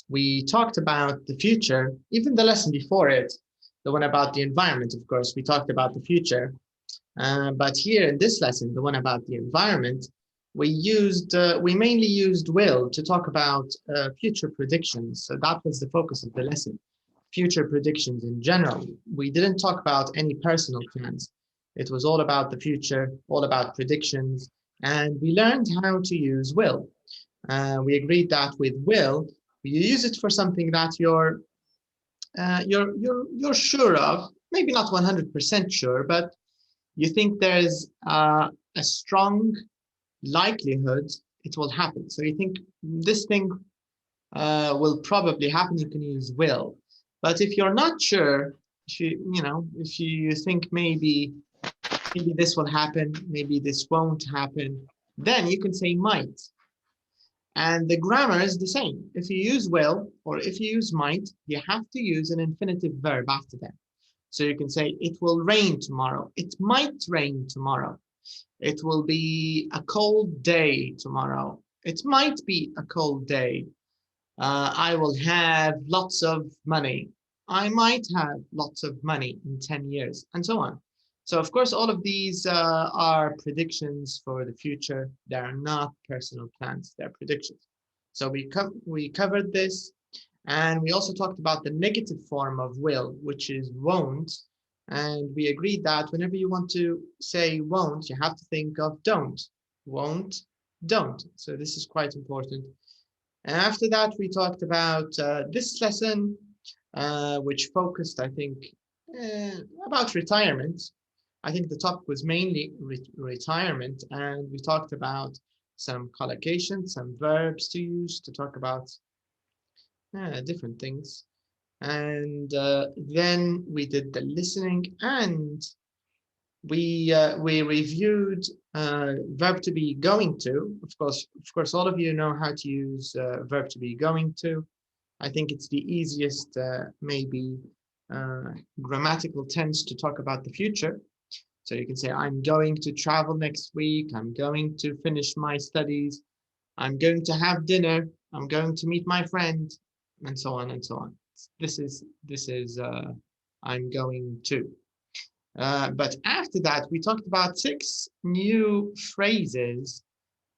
we talked about the future, even the lesson before it, the one about the environment, of course, we talked about the future. But here in this lesson, the one about the environment, we mainly used will to talk about future predictions. So that was the focus of the lesson, future predictions in general. We didn't talk about any personal plans. It was all about the future, all about predictions, and we learned how to use will. We agreed that with will, you use it for something that you're sure of, maybe not 100% sure, but you think there's a strong likelihood it will happen. So you think this thing will probably happen, you can use will. But if you're not sure, if you think maybe this will happen, maybe this won't happen, then you can say might. And the grammar is the same. If you use will or if you use might, you have to use an infinitive verb after that. So you can say, it will rain tomorrow. It might rain tomorrow. It will be a cold day tomorrow. It might be a cold day. I will have lots of money. I might have lots of money in 10 years, and so on. So, of course, all of these are predictions for the future. They are not personal plans. They're predictions. So we covered this. And we also talked about the negative form of will, which is won't. And we agreed that whenever you want to say won't, you have to think of don't. Won't, don't. So this is quite important. And after that, we talked about this lesson, which focused, I think, about retirement. I think the topic was mainly retirement. And we talked about some collocations, some verbs to use to talk about different things. And then we did the listening, and we reviewed verb to be going to. Of course, all of you know how to use verb to be going to. I think it's the easiest, maybe grammatical tense to talk about the future. So you can say, I'm going to travel next week. I'm going to finish my studies. I'm going to have dinner. I'm going to meet my friend, and so on and so on. This is I'm going to. But after that, we talked about 6 new phrases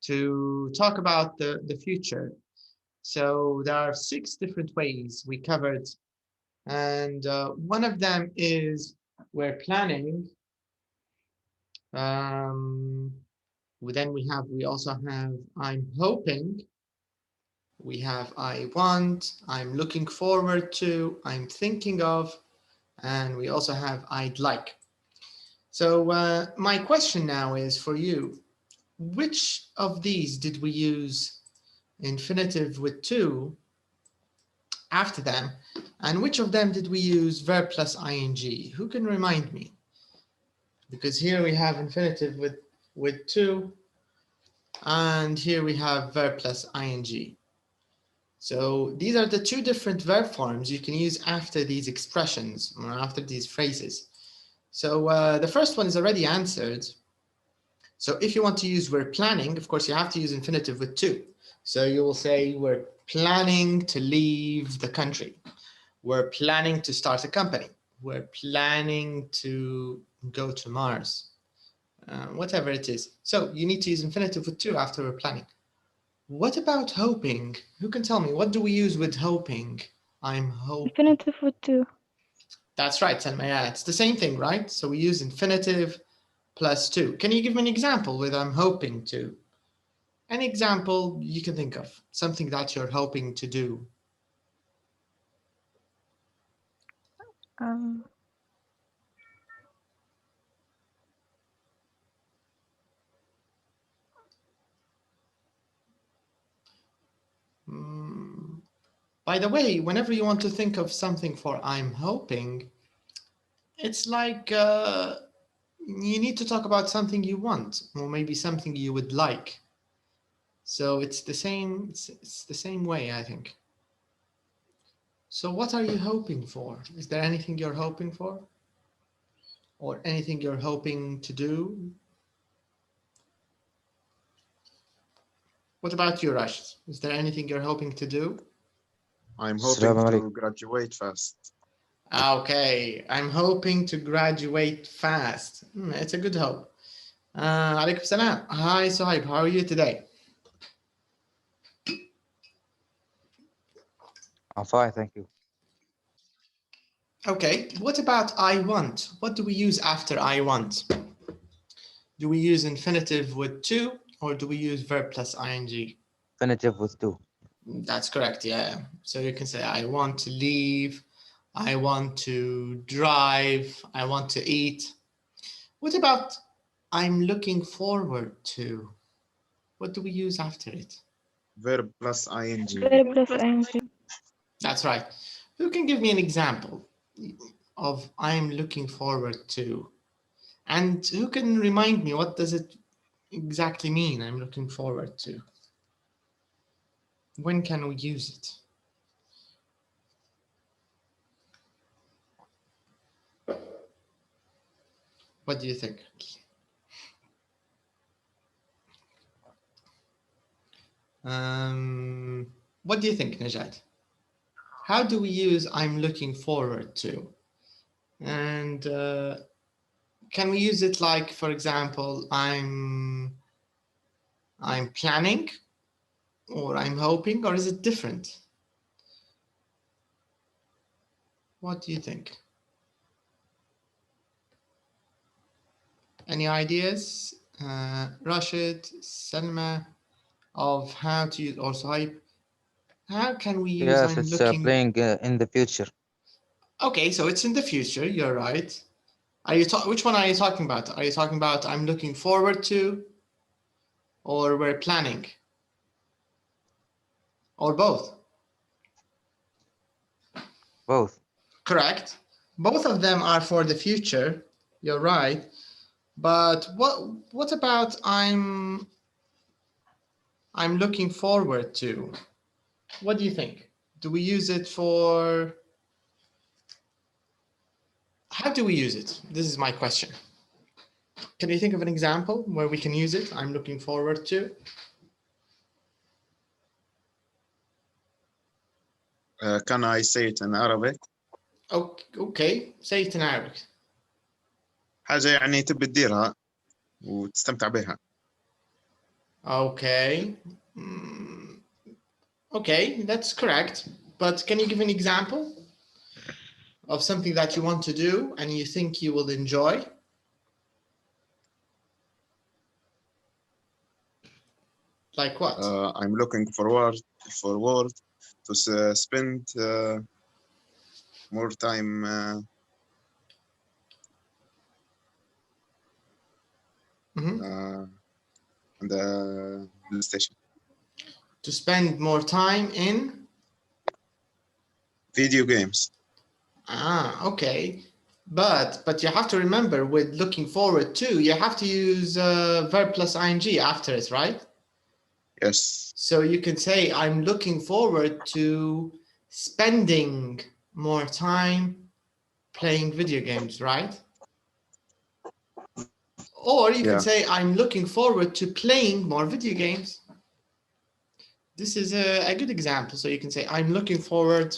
to talk about the future. So there are 6 different ways we covered. And one of them is we're planning. Then we also have I'm hoping. We have I want, I'm looking forward to, I'm thinking of, and we also have I'd like. So my question now is for you, which of these did we use infinitive with to after them, and which of them did we use verb plus ing? Who can remind me? Because here we have infinitive with to, and here we have verb plus ing. So these are the 2 different verb forms you can use after these expressions or after these phrases. So the first one is already answered. So if you want to use we're planning, of course, you have to use infinitive with to. So you will say we're planning to leave the country. We're planning to start a company. We're planning to go to Mars. Whatever it is. So you need to use infinitive with to after we're planning. What about hoping? Who can tell me, what do we use with hoping? I'm hoping. Infinitive with to. That's right, Selma. Yeah, it's the same thing, right? So we use infinitive plus to. Can you give me an example with I'm hoping to? An example you can think of, something that you're hoping to do. By the way, whenever you want to think of something for I'm hoping, it's like you need to talk about something you want, or maybe something you would like. So it's the same, it's the same way, I think. So what are you hoping for? Is there anything you're hoping for? Or anything you're hoping to do? What about you, Rashid? Is there anything you're hoping to do? I'm hoping to graduate fast. Okay, I'm hoping to graduate fast. It's a good hope. Alaikum salam. Hi, Suhaib. How are you today? I'm fine, thank you. Okay, what about I want? What do we use after I want? Do we use infinitive with to, or do we use verb plus ing? Infinitive with to. That's correct, yeah. So you can say, I want to leave, I want to drive, I want to eat. What about I'm looking forward to? What do we use after it? Verb plus ing. Verb plus ing. That's right. Who can give me an example of I'm looking forward to? And who can remind me, what does it exactly mean, I'm looking forward to? When can we use it? What do you think? What do you think, Najat? How do we use I'm looking forward to? And can we use it like, for example, I'm planning, or I'm hoping, or is it different? What do you think? Any ideas, Rashid, Salma, of how to use, or Sahib, how can we use Yes, I'm it's looking? playing in the future. Okay, so it's in the future, you're right. Are you which one are you talking about? Are you talking about I'm looking forward to, or we're planning, or both? Both. Correct. Both of them are for the future. You're right. But what about I'm looking forward to? What do you think? Do we use it for? How do we use it? This is my question. Can you think of an example where we can use it? I'm looking forward to. Can I say it in Arabic? Okay, say it in Arabic. حاجة يعني تبي تديرها وتستمتع بها. Okay. Okay, that's correct. But can you give an example of something that you want to do and you think you will enjoy? Like what? I'm looking forward to spend more time on the PlayStation. To spend more time in? Video games. Okay. But you have to remember, with looking forward to, you have to use verb plus ing after it, right? Yes. So you can say, I'm looking forward to spending more time playing video games, right? Or you can say, I'm looking forward to playing more video games. This is a good example. So you can say, I'm looking forward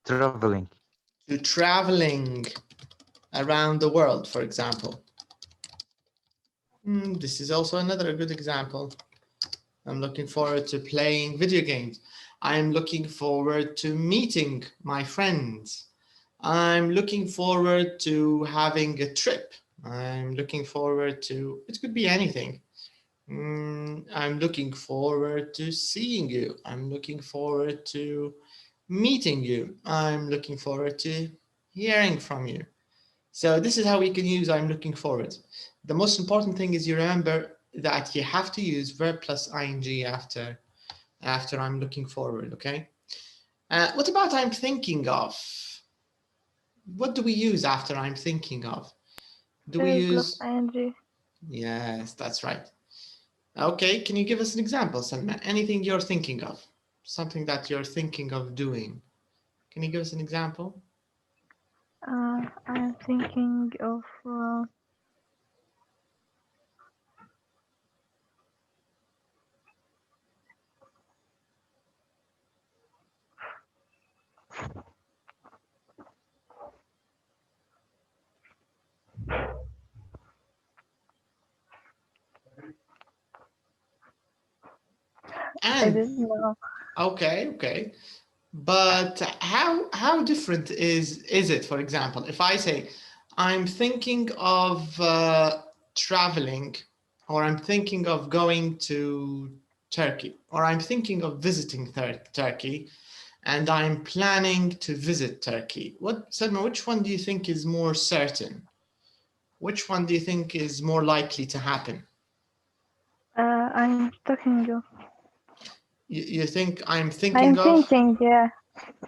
Traveling. to traveling around the world, for example. This is also another good example. I'm looking forward to playing video games. I'm looking forward to meeting my friends. I'm looking forward to having a trip. I'm looking forward to, it could be anything. I'm looking forward to seeing you. I'm looking forward to meeting you. I'm looking forward to hearing from you. So this is how we can use I'm looking forward. The most important thing is you remember that you have to use verb plus ing after I'm looking forward, okay? What about I'm thinking of? What do we use after I'm thinking of? Do we use? ing. Yes, that's right. Okay, can you give us an example, Salma? Anything you're thinking of? Something that you're thinking of doing. Can you give us an example? I'm thinking of I And didn't know. okay. But how different is it, for example, if I say I'm thinking of traveling, or I'm thinking of going to Turkey, or I'm thinking of visiting Turkey, and I'm planning to visit Turkey. Selma, which one do you think is more certain? Which one do you think is more likely to happen? I'm talking of. You think I'm I'm thinking of? thinking, yeah.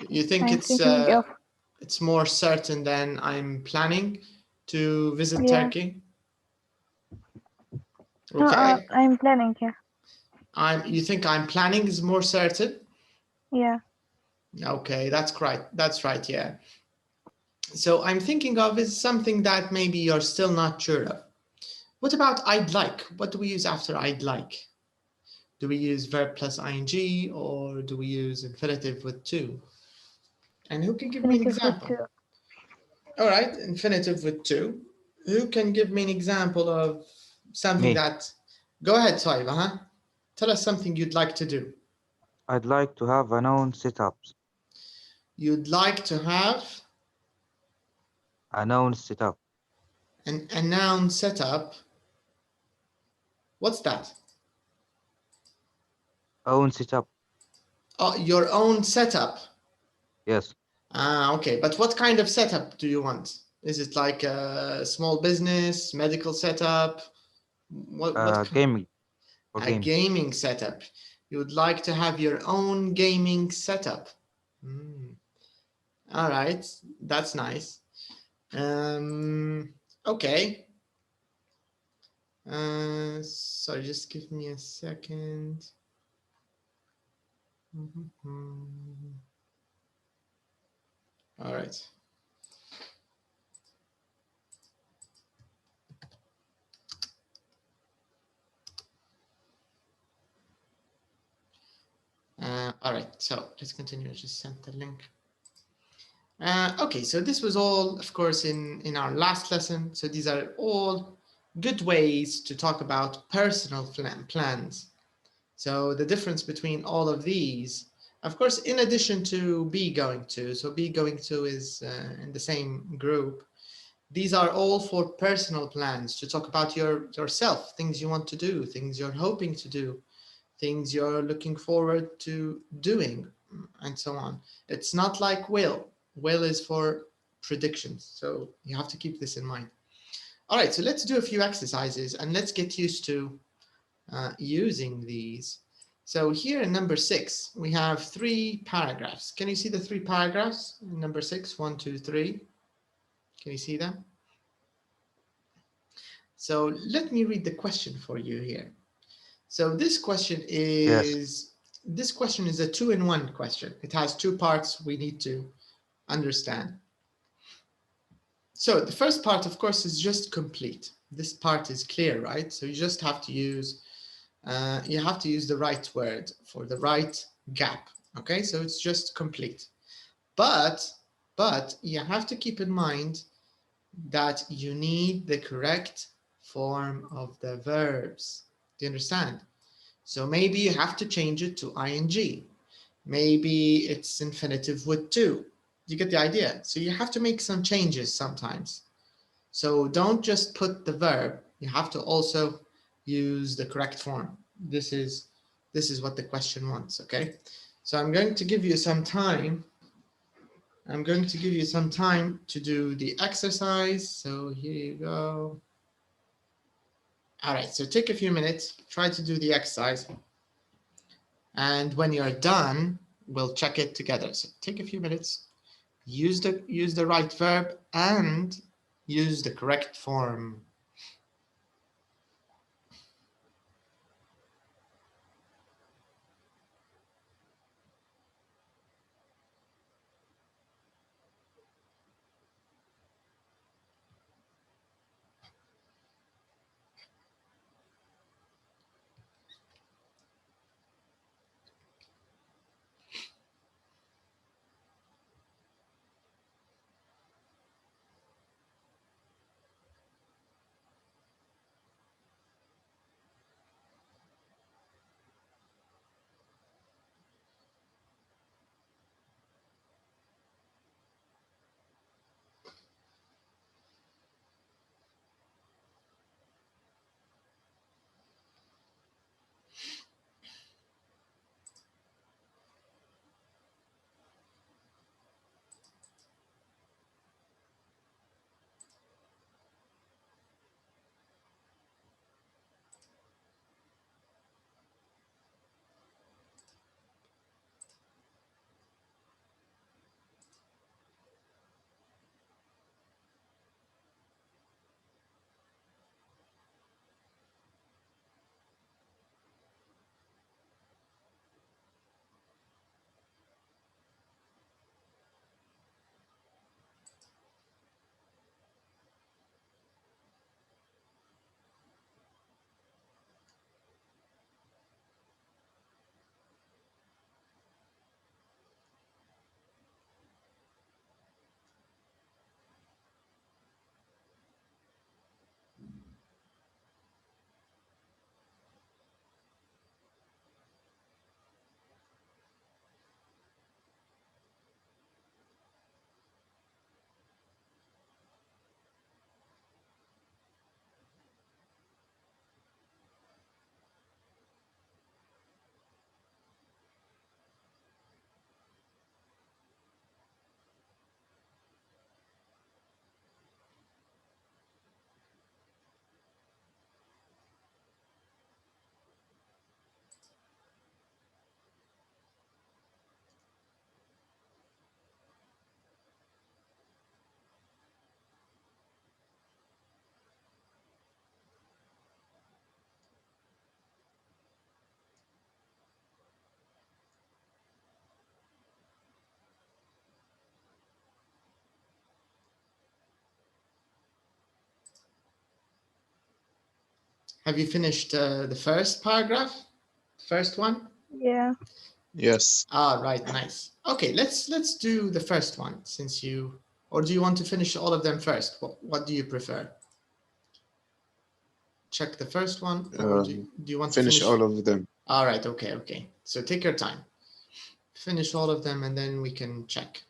You think I'm thinking of. it's more certain than I'm planning to visit Yeah. Turkey? No, Okay. I'm planning, yeah. You think I'm planning is more certain? Yeah. Okay, that's right. That's right, yeah. So I'm thinking of is something that maybe you're still not sure of. What about I'd like? What do we use after I'd like? Do we use verb plus ing, or do we use infinitive with to? And who can give me an Infinitive with example? to. All right, infinitive with to. Who can give me an example of something Me. that... Go ahead, Saiba, huh? Tell us something you'd like to do. I'd like to have a noun setup. You'd like to have A noun setup. a noun setup. What's that? Own setup. Oh, your own setup. Yes. Ah, okay. But what kind of setup do you want? Is it like a small business, medical setup? What kind? Gaming. For A games. gaming setup. You would like to have your own gaming setup. Mm. All right, that's nice. Okay. So just give me a second. All right. All right, so let's continue. I just sent the link. Okay, so this was all, of course, in our last lesson. So these are all good ways to talk about personal plans. So the difference between all of these, of course, in addition to be going to, so be going to is in the same group. These are all for personal plans to talk about yourself, things you want to do, things you're hoping to do, things you're looking forward to doing, and so on. It's not like will. Will is for predictions. So you have to keep this in mind. All right, so let's do a few exercises and let's get used to using these. So here in number 6, we have 3 paragraphs. Can you see the 3 paragraphs in number 6? 1, 2, 3. Can you see them? So let me read the question for you here. So this question is, this question is a 2-in-1 question. It has 2 parts we need to understand. So the first part, of course, is just complete. This part is clear, right? So you just have to use the right word for the right gap. Okay, so it's just complete. But you have to keep in mind that you need the correct form of the verbs. Do you understand? So maybe you have to change it to ing. Maybe it's infinitive with to. You get the idea? So you have to make some changes sometimes. So don't just put the verb. You have to also use the correct form. This is what the question wants, okay? So I'm going to give you some time. I'm going to give you some time to do the exercise. So here you go. All right, so take a few minutes, try to do the exercise. And when you're done, we'll check it together. So take a few minutes, use the right verb and use the correct form. Have you finished the first paragraph? First one? Yeah. Yes. Ah, right, nice. Okay, let's do the first one since you, or do you want to finish all of them first? What do you prefer? Check the first one, or do you want to Finish finish all of them. All right, okay. So take your time. Finish all of them and then we can check.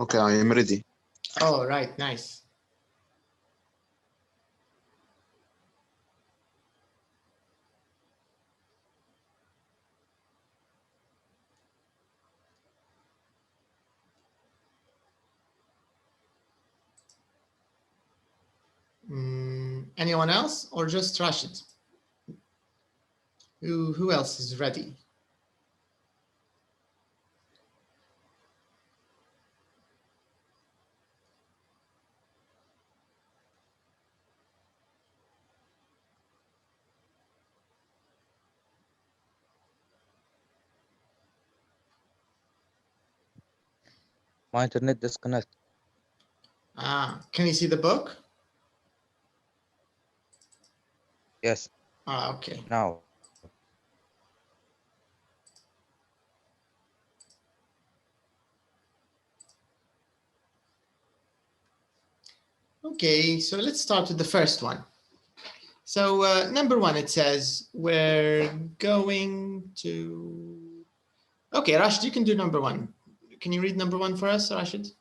Okay, I am ready. Oh, right, nice. Anyone else or just Rashid? Who else is ready? My internet disconnect. Can you see the book? Yes, Okay. now. Okay, so let's start with the first one. So number one, it says we're going to. Okay, Rashid, you can do number one. Can you read number one for us, Rashid?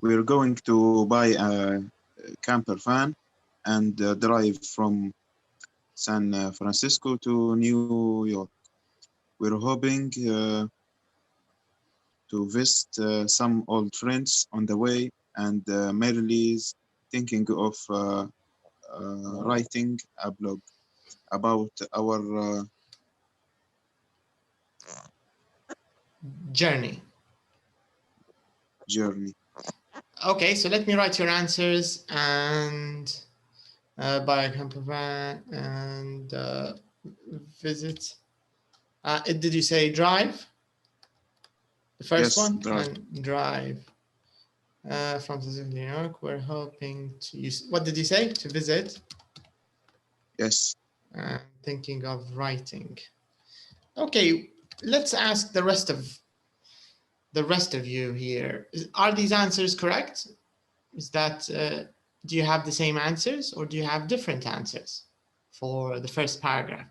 We're going to buy a camper van and drive from San Francisco to New York. We're hoping to visit some old friends on the way, and Marylee's thinking of writing a blog about our Journey. journey. Okay, so let me write your answers and buy a camper van and visit. Did you say drive? The first Yes, one? drive. And drive from New York. We're hoping to use, what did you say? To visit? Yes. Thinking of writing. Okay, let's ask the rest of you here. Are these answers correct? Is that, do you have the same answers or do you have different answers for the first paragraph?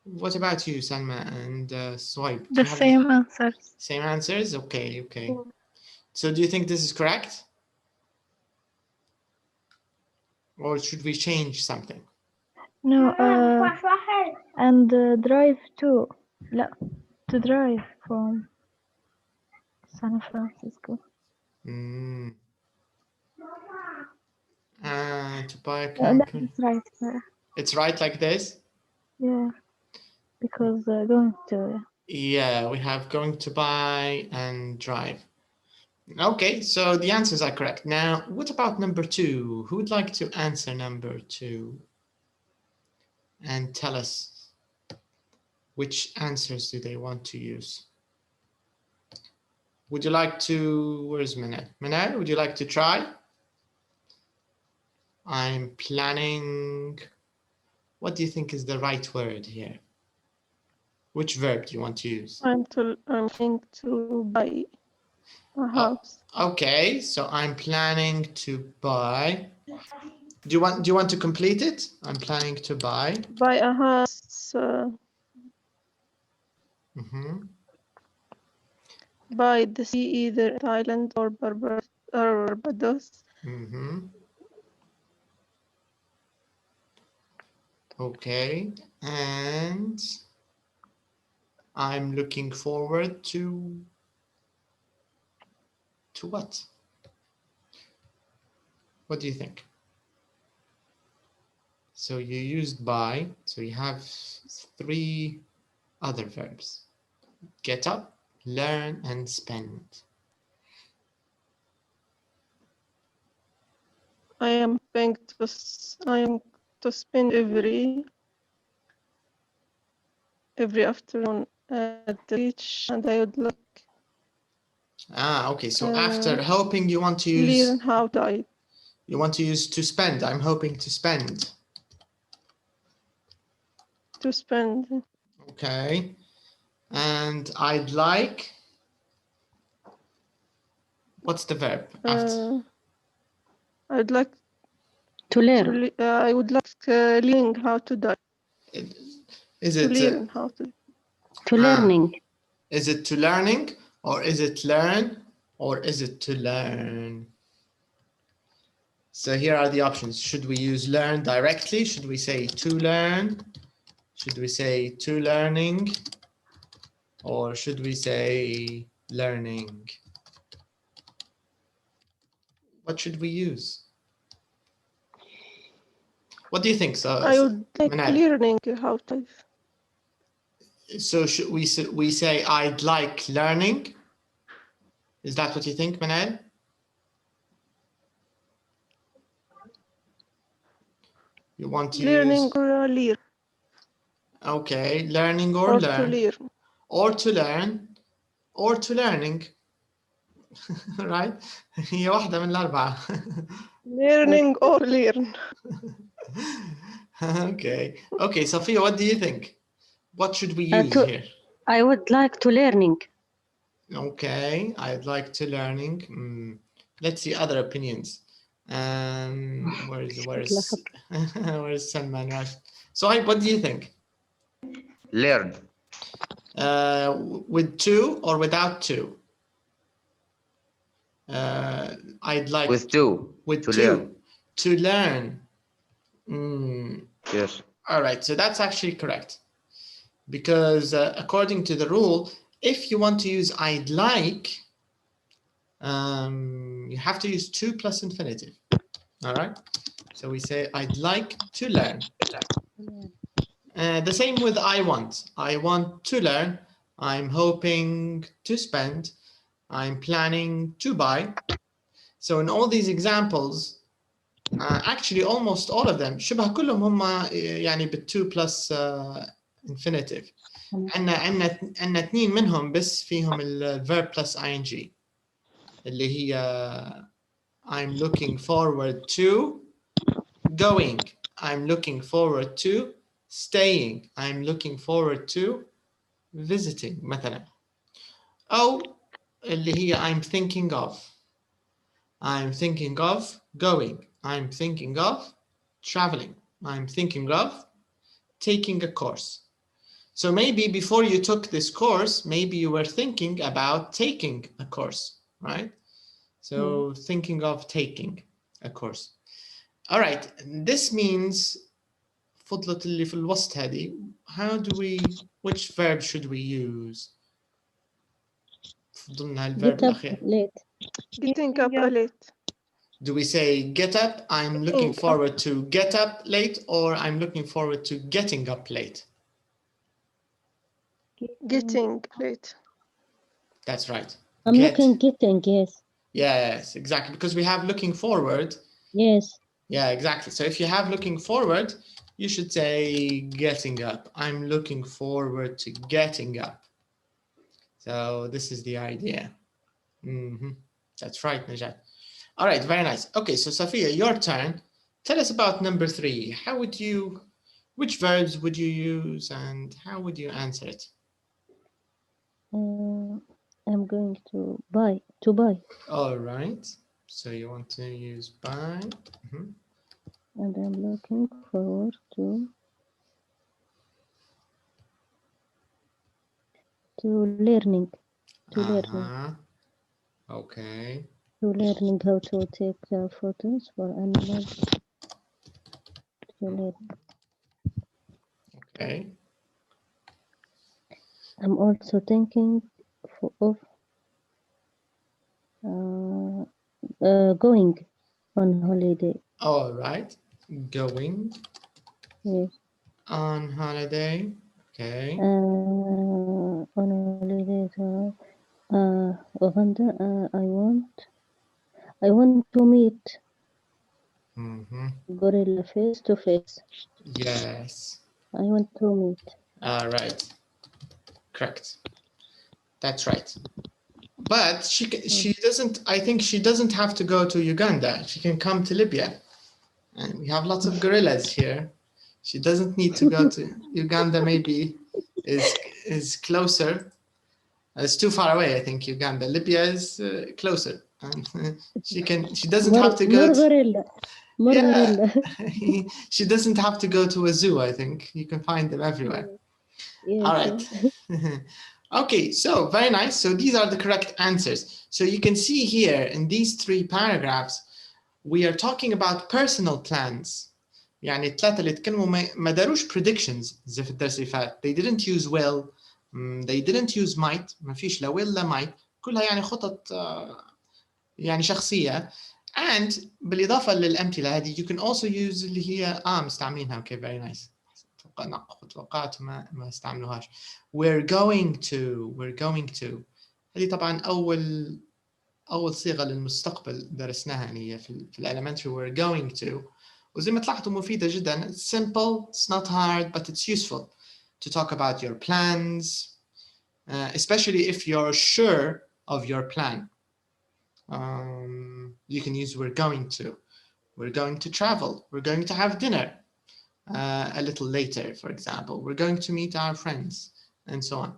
What about you, Salma and Swipe? The same answers. Same answers? Okay. So do you think this is correct? Or should we change something? No, and drive too. لا, to drive from San Francisco. To buy a That camper. is right. It's right like this? Yeah, because going to. Yeah, we have going to buy and drive. Okay, so the answers are correct. Now, what about number two? Who would like to answer number two? And tell us which answers do they want to use? Would you like to, where's Manal? Manal, would you like to try? I'm planning, what do you think is the right word here? Which verb do you want to use? I'm planning to buy a house. Okay, so I'm planning to buy. Do you want to complete it? I'm planning to buy Buy a house By the sea, either Thailand or Barbados. Okay, and I'm looking forward to what? What do you think? So you used by, so you have 3 other verbs: get up, learn, and spend. I am to spend every afternoon at the beach, and I would like. Okay. So after hoping, you want to use. Learn how to eat. You want to use to spend. I'm hoping to spend. To spend. Okay. And I'd like. What's the verb after? I'd like to learn. I would like learning how to die. Is it to learn how to? To learning. Is it to learning, or is it learn, or is it to learn? So here are the options. Should we use learn directly? Should we say to learn? Should we say to learning? Or should we say learning? What should we use? What do you think? So I would like learning how to. So should we say I'd like learning? Is that what you think, Manal? You want to learning use or learn? Okay, learning or learn. To learn. Or to learn or to learning. Right? هي واحدة من الأربعة. Learning or learn. Okay. Okay, Sophia, what do you think? What should we use here? I would like to learning. Okay, I'd like to learning. Let's see other opinions. Where's where's Salman Raj? So, what do you think? Learn. With to or without to? I'd like with to. With to to learn. To learn. Yes. All right, so that's actually correct. Because according to the rule, if you want to use I'd like, you have to use to plus infinitive. All right, so we say I'd like to learn. The same with I want. I want to learn. I'm hoping to spend. I'm planning to buy. So in all these examples, actually almost all of them شبه كلهم هم يعني بالتو plus infinitive. عندنا 2 منهم بس فيهم الverb plus ing اللي هي I'm looking forward to going. I'm looking forward to staying. I'm looking forward to visiting مثلا. أو اللي هي I'm thinking of. I'm thinking of going. I'm thinking of traveling. I'm thinking of taking a course. So maybe before you took this course, maybe you were thinking about taking a course, right? So thinking of taking a course. All right, this means فضلة اللي في الوسط هذه, how do we, which verb should we use? فضلنا الverb الأخير. Getting up late. Do we say get up, I'm looking forward to get up late, or I'm looking forward to getting up late? Getting late. That's right. I'm looking getting, yes. Yes, exactly, because we have looking forward. Yes. Yeah, exactly. So if you have looking forward, you should say getting up. I'm looking forward to getting up. So this is the idea. That's right, Najat. All right, very nice. Okay, so Sophia, your turn. Tell us about number 3. How would you, which verbs would you use and how would you answer it? I'm going to buy. All right. So you want to use buy. And I'm looking forward to to learning. To learning. Okay. To learning how to take photos for animals. To learn. Okay. I'm also thinking of going on holiday. All right. Going Yes. on holiday. Okay. On holiday to Uganda. I want to meet gorilla face to face. Yes. I want to meet. All right. Correct. That's right. But she doesn't. I think she doesn't have to go to Uganda. She can come to Libya, and we have lots of gorillas here. She doesn't need to go to Uganda. Maybe is closer. It's too far away. I think Uganda. Libya is closer, and she doesn't have to go. More gorilla. More gorilla. She doesn't have to go to a zoo. I think you can find them everywhere. Yes, All right. Okay, so very nice. So these are the correct answers. So you can see here in these 3 paragraphs, we are talking about personal plans. يعني الثلاثة اللي تكلموا ما داروش predictions زي في الدرس اللي فات. They didn't use will, they didn't use might, ما فيش لا will لا might. كلها يعني خطط يعني شخصية. And بالإضافة للأمثلة هذه you can also use اللي هي مستعملينها. Okay, very nice. توقعت ما استعملوهاش. we're going to هذه طبعا أول صيغة للمستقبل درسناها يعني في الelementary. we're going to وزي ما تلاحظوا مفيدة جدا. It's simple, it's not hard, but it's useful to talk about your plans, especially if you're sure of your plan. You can use we're going to travel, we're going to have dinner a little later, for example. We're going to meet our friends, and so on.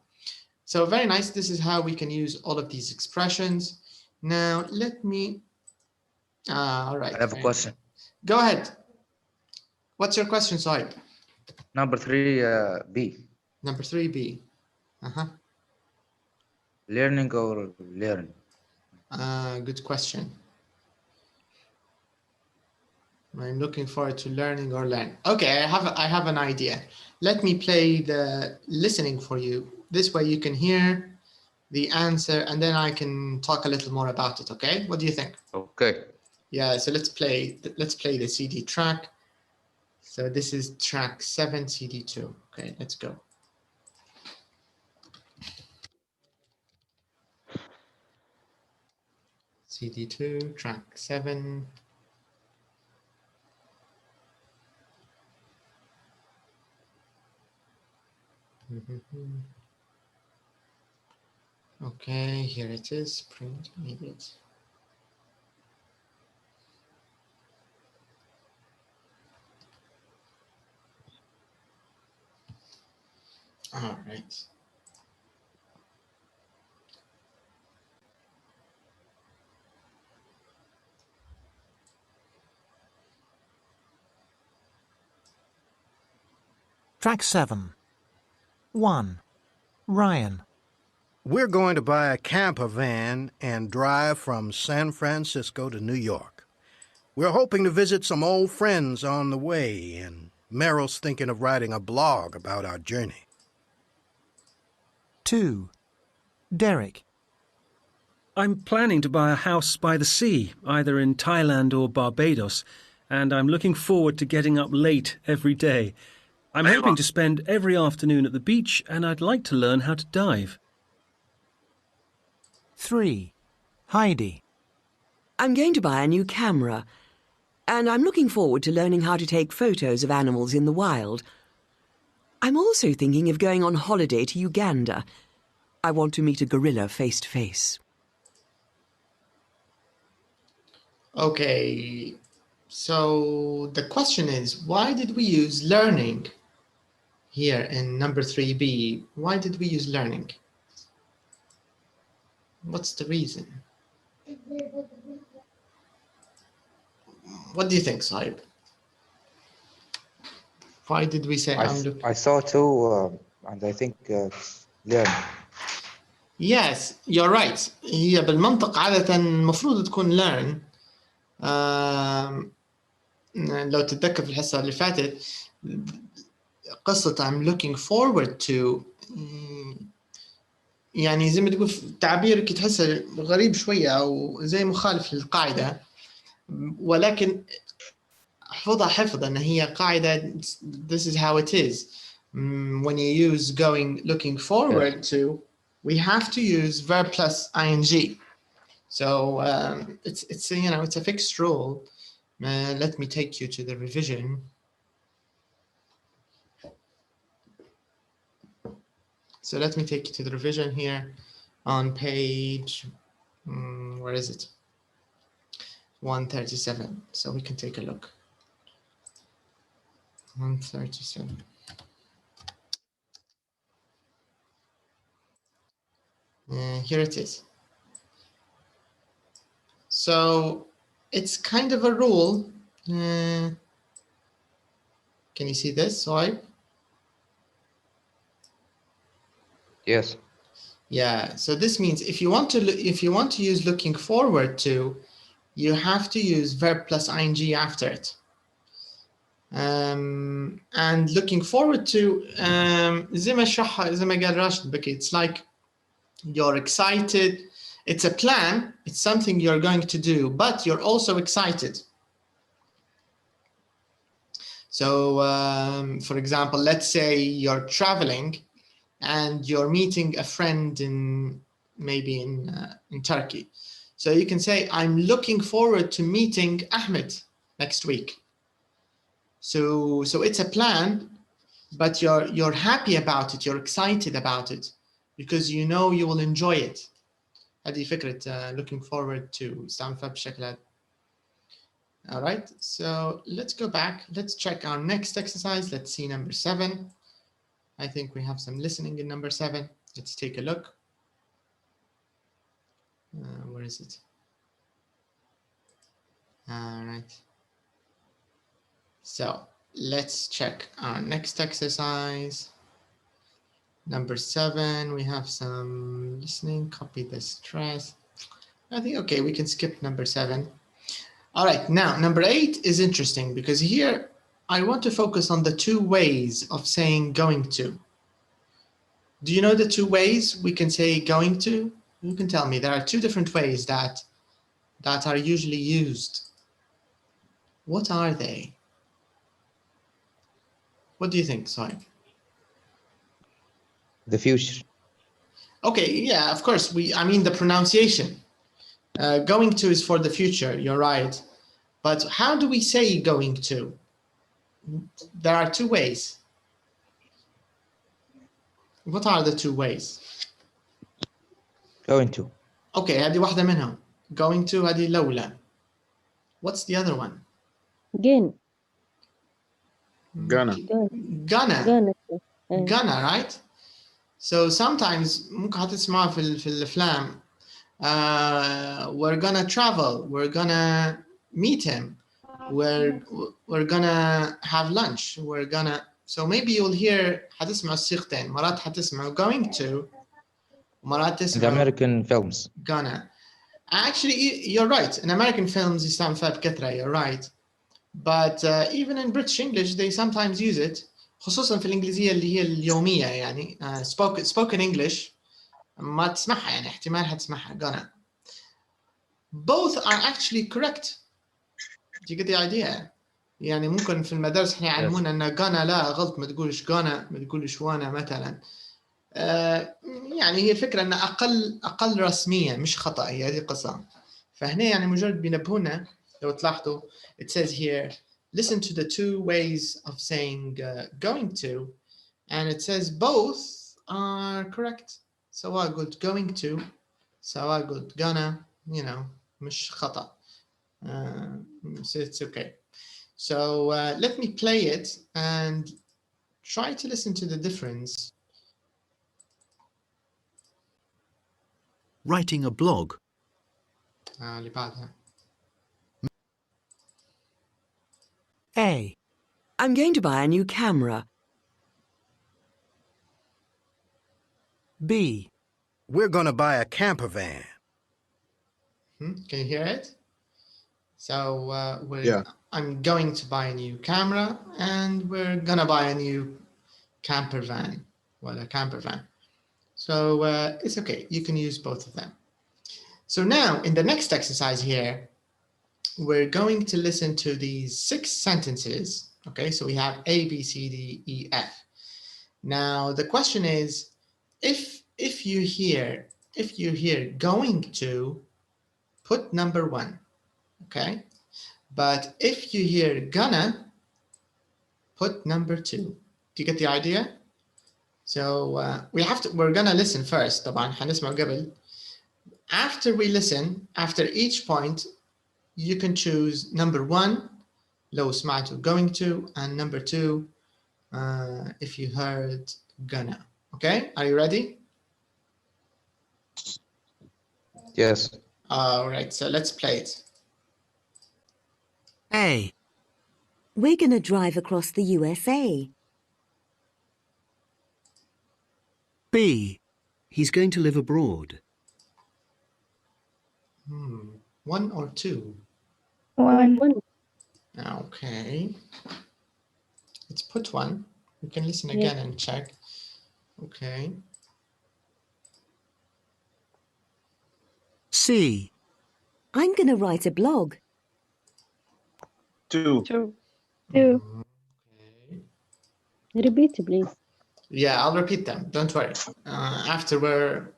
So very nice. This is how we can use all of these expressions. Now, let me... all right. I have a question. Go ahead. What's your question, Sohaib? Number 3B. Number 3B. Learning or learn? Good question. I'm looking forward to learning or learn. Okay, I have an idea. Let me play the listening for you. This way you can hear the answer and then I can talk a little more about it, okay? What do you think? Okay. Yeah, so let's play the CD track. So this is track 7, CD2. Okay, let's go. CD2, track 7. Okay, here it is, pre-intermediate. All right. Track 7. 1. Ryan. We're going to buy a camper van and drive from San Francisco to New York. We're hoping to visit some old friends on the way, and Meryl's thinking of writing a blog about our journey. 2. Derek. I'm planning to buy a house by the sea, either in Thailand or Barbados, and I'm looking forward to getting up late every day. I'm hoping to spend every afternoon at the beach, and I'd like to learn how to dive. 3. Heidi. I'm going to buy a new camera, and I'm looking forward to learning how to take photos of animals in the wild. I'm also thinking of going on holiday to Uganda. I want to meet a gorilla face to face. Okay, so the question is, why did we use learning here in number 3B? Why did we use learning? What's the reason? What do you think, Saib? Why did we say I saw 2, and I think learn. Yes, you're right. هي بالمنطق عادة المفروض تكون learn. لو تتذكر في الحصة اللي فاتت قصة I'm looking forward to يعني زي ما تقول تعبيرك تحسه غريب شوية أو زي مخالف للقاعدة، ولكن احفظها حفظ أن هي قاعدة this is how it is. When you use going looking forward to, we have to use verb plus ing. So it's you know, it's a fixed rule. Let me take you to the revision. So let me take you to the revision here on page, where is it? 137. So we can take a look. 137. Here it is. So it's kind of a rule. Can you see this? Sorry. Yes. Yeah. So this means if you want to use looking forward to, you have to use verb plus ing after it. And looking forward to, زي ما قال راشد بكي, it's like you're excited. It's a plan. It's something you're going to do, but you're also excited. So, for example, let's say you're traveling and you're meeting a friend in maybe in Turkey. So you can say, I'm looking forward to meeting Ahmed next week. So it's a plan, but you're happy about it. You're excited about it because you know you will enjoy it. هذه فكرة looking forward to استعمل فيها بالشكل هذا. All right, so let's go back. Let's check our next exercise. Let's see number 7. I think we have some listening in number 7. Let's take a look. Where is it? All right. So let's check our next exercise. Number 7, we have some listening. Copy the stress. I think, okay, we can skip number 7. All right, now number 8 is interesting because here I want to focus on the 2 ways of saying going to. Do you know the 2 ways we can say going to? You can tell me. There are 2 different ways that are usually used. What are they? What do you think, Sorry? The future. Okay, yeah, of course. I mean the pronunciation. Going to is for the future, you're right. But how do we say going to? There are 2 ways. What are the 2 ways? Going to. Okay, هذه واحدة منهم. Going to هذه الأولى. What's the other one? Gonna. Gonna, right? So sometimes ممكن هتسمعوا في الأفلام. We're gonna travel. We're gonna meet him. We're gonna have lunch. We're gonna. So maybe you'll hear هتسمعوا الصيغتين. مرات هتسمعوا going to. مرات In تسمعوا the American films. gonna. Actually, you're right. In American films يستعمل فيها بكثرة. You're right. But even in British English, they sometimes use it. خصوصا في الإنجليزية اللي هي اليومية يعني. Spoken English. ما تسمعها يعني احتمال هتسمعها gonna. Both are actually correct. Do you get the idea? يعني ممكن في المدارس احنا يعلمونا ان gonna لا غلط ما تقولش gonna ما تقولش وانا مثلا. يعني هي الفكرة ان اقل رسمية مش خطأ هي هذه القصة. فهنا يعني مجرد بينبهونا لو تلاحظوا it says here listen to the 2 ways of saying going to and it says both are correct. سواء قلت going to سواء قلت gonna you know مش خطأ. So it's okay. So let me play it and try to listen to the difference. Writing a blog. اللي بعدها. A. I'm going to buy a new camera. B. we're going to buy a camper van. Can you hear it? So Yeah. I'm going to buy a new camera and we're going to buy a new camper van. Well, a camper van. So it's okay. You can use both of them. So now in the next exercise here, we're going to listen to these 6 sentences. Okay, so we have A, B, C, D, E, F. Now the question is, if you hear going to, put number 1. Okay, but if you hear gonna, put number 2. Do you get the idea? So we're gonna listen first. طبعا حنسمع قبل. After we listen, after each point, you can choose number 1 لو سمعتوا going to, and number 2 if you heard gonna. Okay, are you ready? Yes. All right, so let's play it. A. We're going to drive across the USA. B. He's going to live abroad. 1 or 2? 1. Okay. Let's put 1. We can listen again and check. Okay. C. I'm going to write a blog. 2. 2. Okay. Repeat, please. Yeah, I'll repeat them. Don't worry. After we're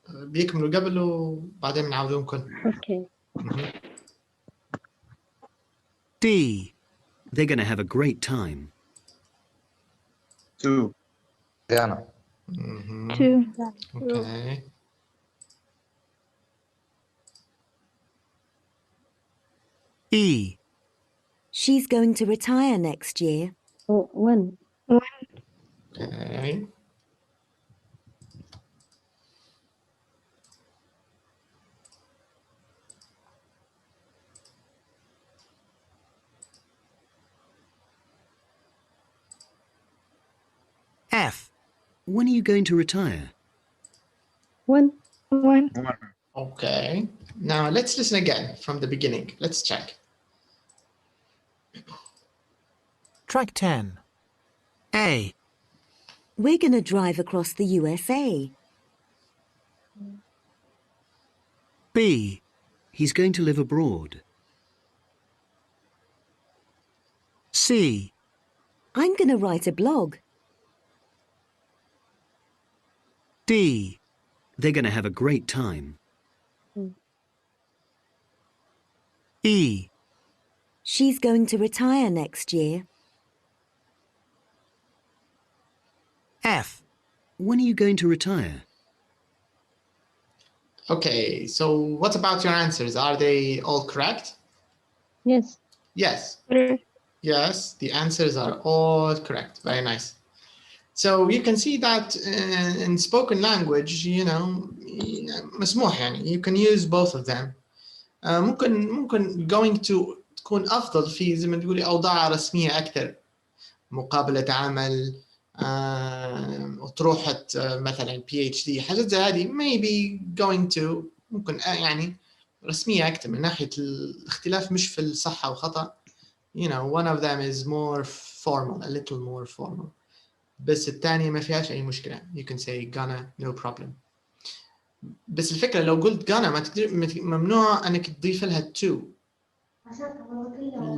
بيكملوا قبل وبعدين بنعاودهم كل. Okay. D. They're going to have a great time. 2. Diana. 2. Okay. E. She's going to retire next year. Oh, 1. Okay. F. When are you going to retire? 1. 1. Okay. Now let's listen again from the beginning. Let's check. Track 10. A. We're going to drive across the USA. B. He's going to live abroad. C. I'm going to write a blog. D. They're going to have a great time. E. She's going to retire next year. F. When are you going to retire? Okay, so what about your answers? Are they all correct? Yes. Yes. Correct. Yes, the answers are all correct. Very nice. So you can see that in spoken language, مسموح يعني, you can use both of them. ممكن going to تكون أفضل في زي ما تقولي أوضاع رسمية أكثر. مقابلة عمل، أطروحة مثلا PhD، حاجات زي هذه maybe going to ممكن يعني رسمية أكثر من ناحية الاختلاف مش في الصحة وخطأ. One of them is more formal, a little more formal. بس الثانية ما فيهاش أي مشكلة. You can say gonna, no problem. بس الفكرة لو قلت gonna ما تقدر ممنوع أنك تضيف لها to.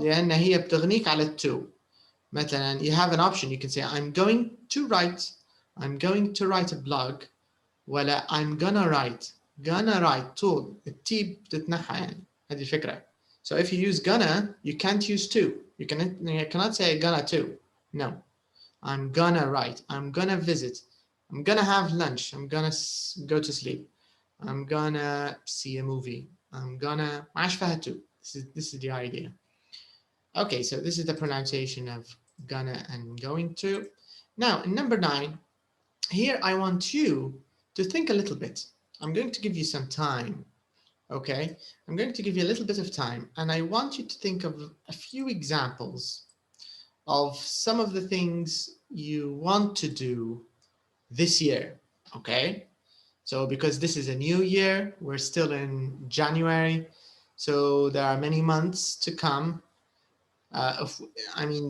لأن هي بتغنيك على to. مثلا you have an option. You can say I'm going to write a blog. ولا I'm gonna write طول. التي بتتنحى يعني. هذه الفكرة. So if you use gonna, you can't use to. You cannot say gonna to. No. I'm gonna write. I'm gonna visit. I'm gonna have lunch. I'm gonna go to sleep. I'm gonna see a movie. I'm gonna. معاش فيها to. This is the idea. Okay, so this is the pronunciation of gonna and going to. Now, in number 9, here I want you to think a little bit. I'm going to give you some time. Okay, I'm going to give you a little bit of time, and I want you to think of a few examples of some of the things you want to do this year. Okay, So because this is a new year, we're still in January, so there are many months to come.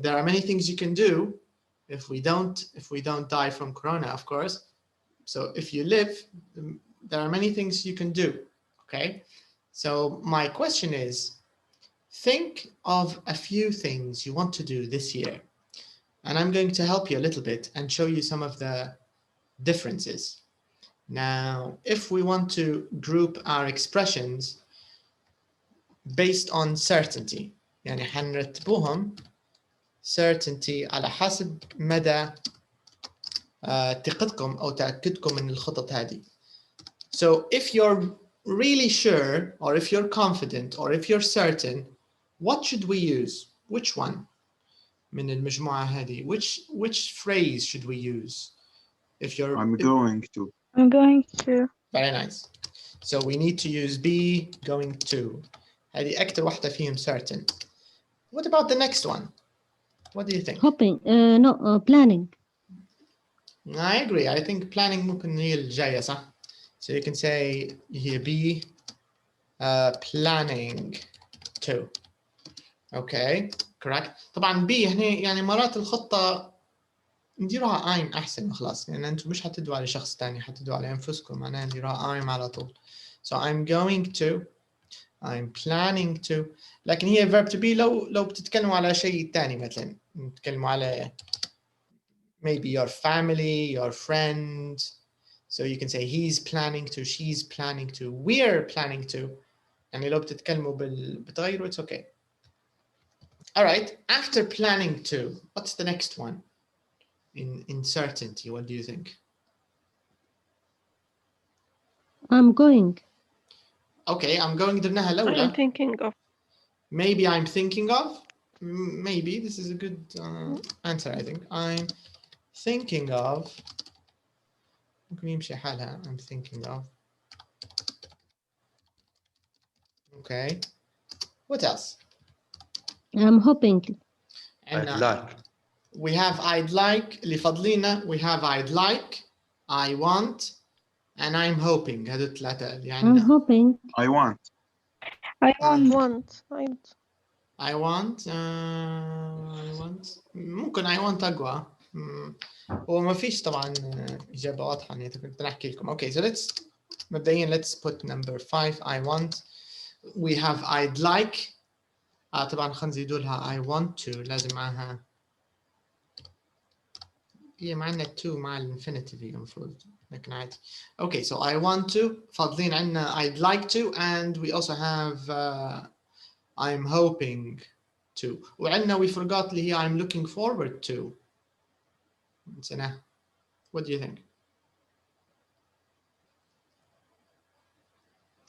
There are many things you can do if we don't die from corona, of course. So if you live, there are many things you can do, okay? So my question is, think of a few things you want to do this year. And I'm going to help you a little bit and show you some of the differences. Now, if we want to group our expressions based on certainty, يعني حنرتبوهم certainty على حسب مدى ثقتكم أو تأكدكم من الخطط هذه. So if you're really sure, or if you're confident, or if you're certain, what should we use? Which one من المجموعة هذه? Which phrase should we use? If you're I'm going to. I'm going to. Very nice. So we need to use be going to. هذه أكتر واحدة فيهم certain. What about the next one? What do you think? Hoping. No, planning. I agree. I think planning ممكن هي الجاية صح? So you can say here be planning to. Okay, correct. طبعا be هنا يعني مرات الخطة نديروها I'm أحسن وخلاص لأن أنتم مش حتدوا على شخص تاني حتدوا على أنفسكم معناها نديروها I'm على طول. So I'm going to, I'm planning to. لكن هي verb to be لو بتتكلموا على شيء تاني مثلا نتكلموا على maybe your family, your friend. So you can say he's planning to, she's planning to, we're planning to. يعني لو بتتكلموا بتغيروا it's okay. All right, after planning to, what's the next one? In certainty, what do you think? I'm going. Okay, I'm going درناها الأولى. I'm thinking of. Maybe I'm thinking of. Maybe this is a good answer, I think. I'm thinking of. ممكن يمشي حالها. I'm thinking of. Okay. What else? I'm hoping. I'd like. We have I'd like. اللي فضلينا we have I'd like, I want, and I'm hoping. هذول ثلاثة يعني. I'm hoping. I want. I want. I want. ممكن I want أقوى. هو ما فيش طبعا إجابة واضحة يعني كنت نحكي لكم. Okay, so مبدئيا let's put number 5. I want. We have I'd like. طبعا خلينا نزيدوا لها I want to. لازم معها هي معنا to مع الانفينيتيف المفروض لكن عادي. Okay, so I want to. فاضلين عنا I'd like to, and we also have I'm hoping to. وعندنا we forgot اللي هي I'm looking forward to. نسيناها. What do you think?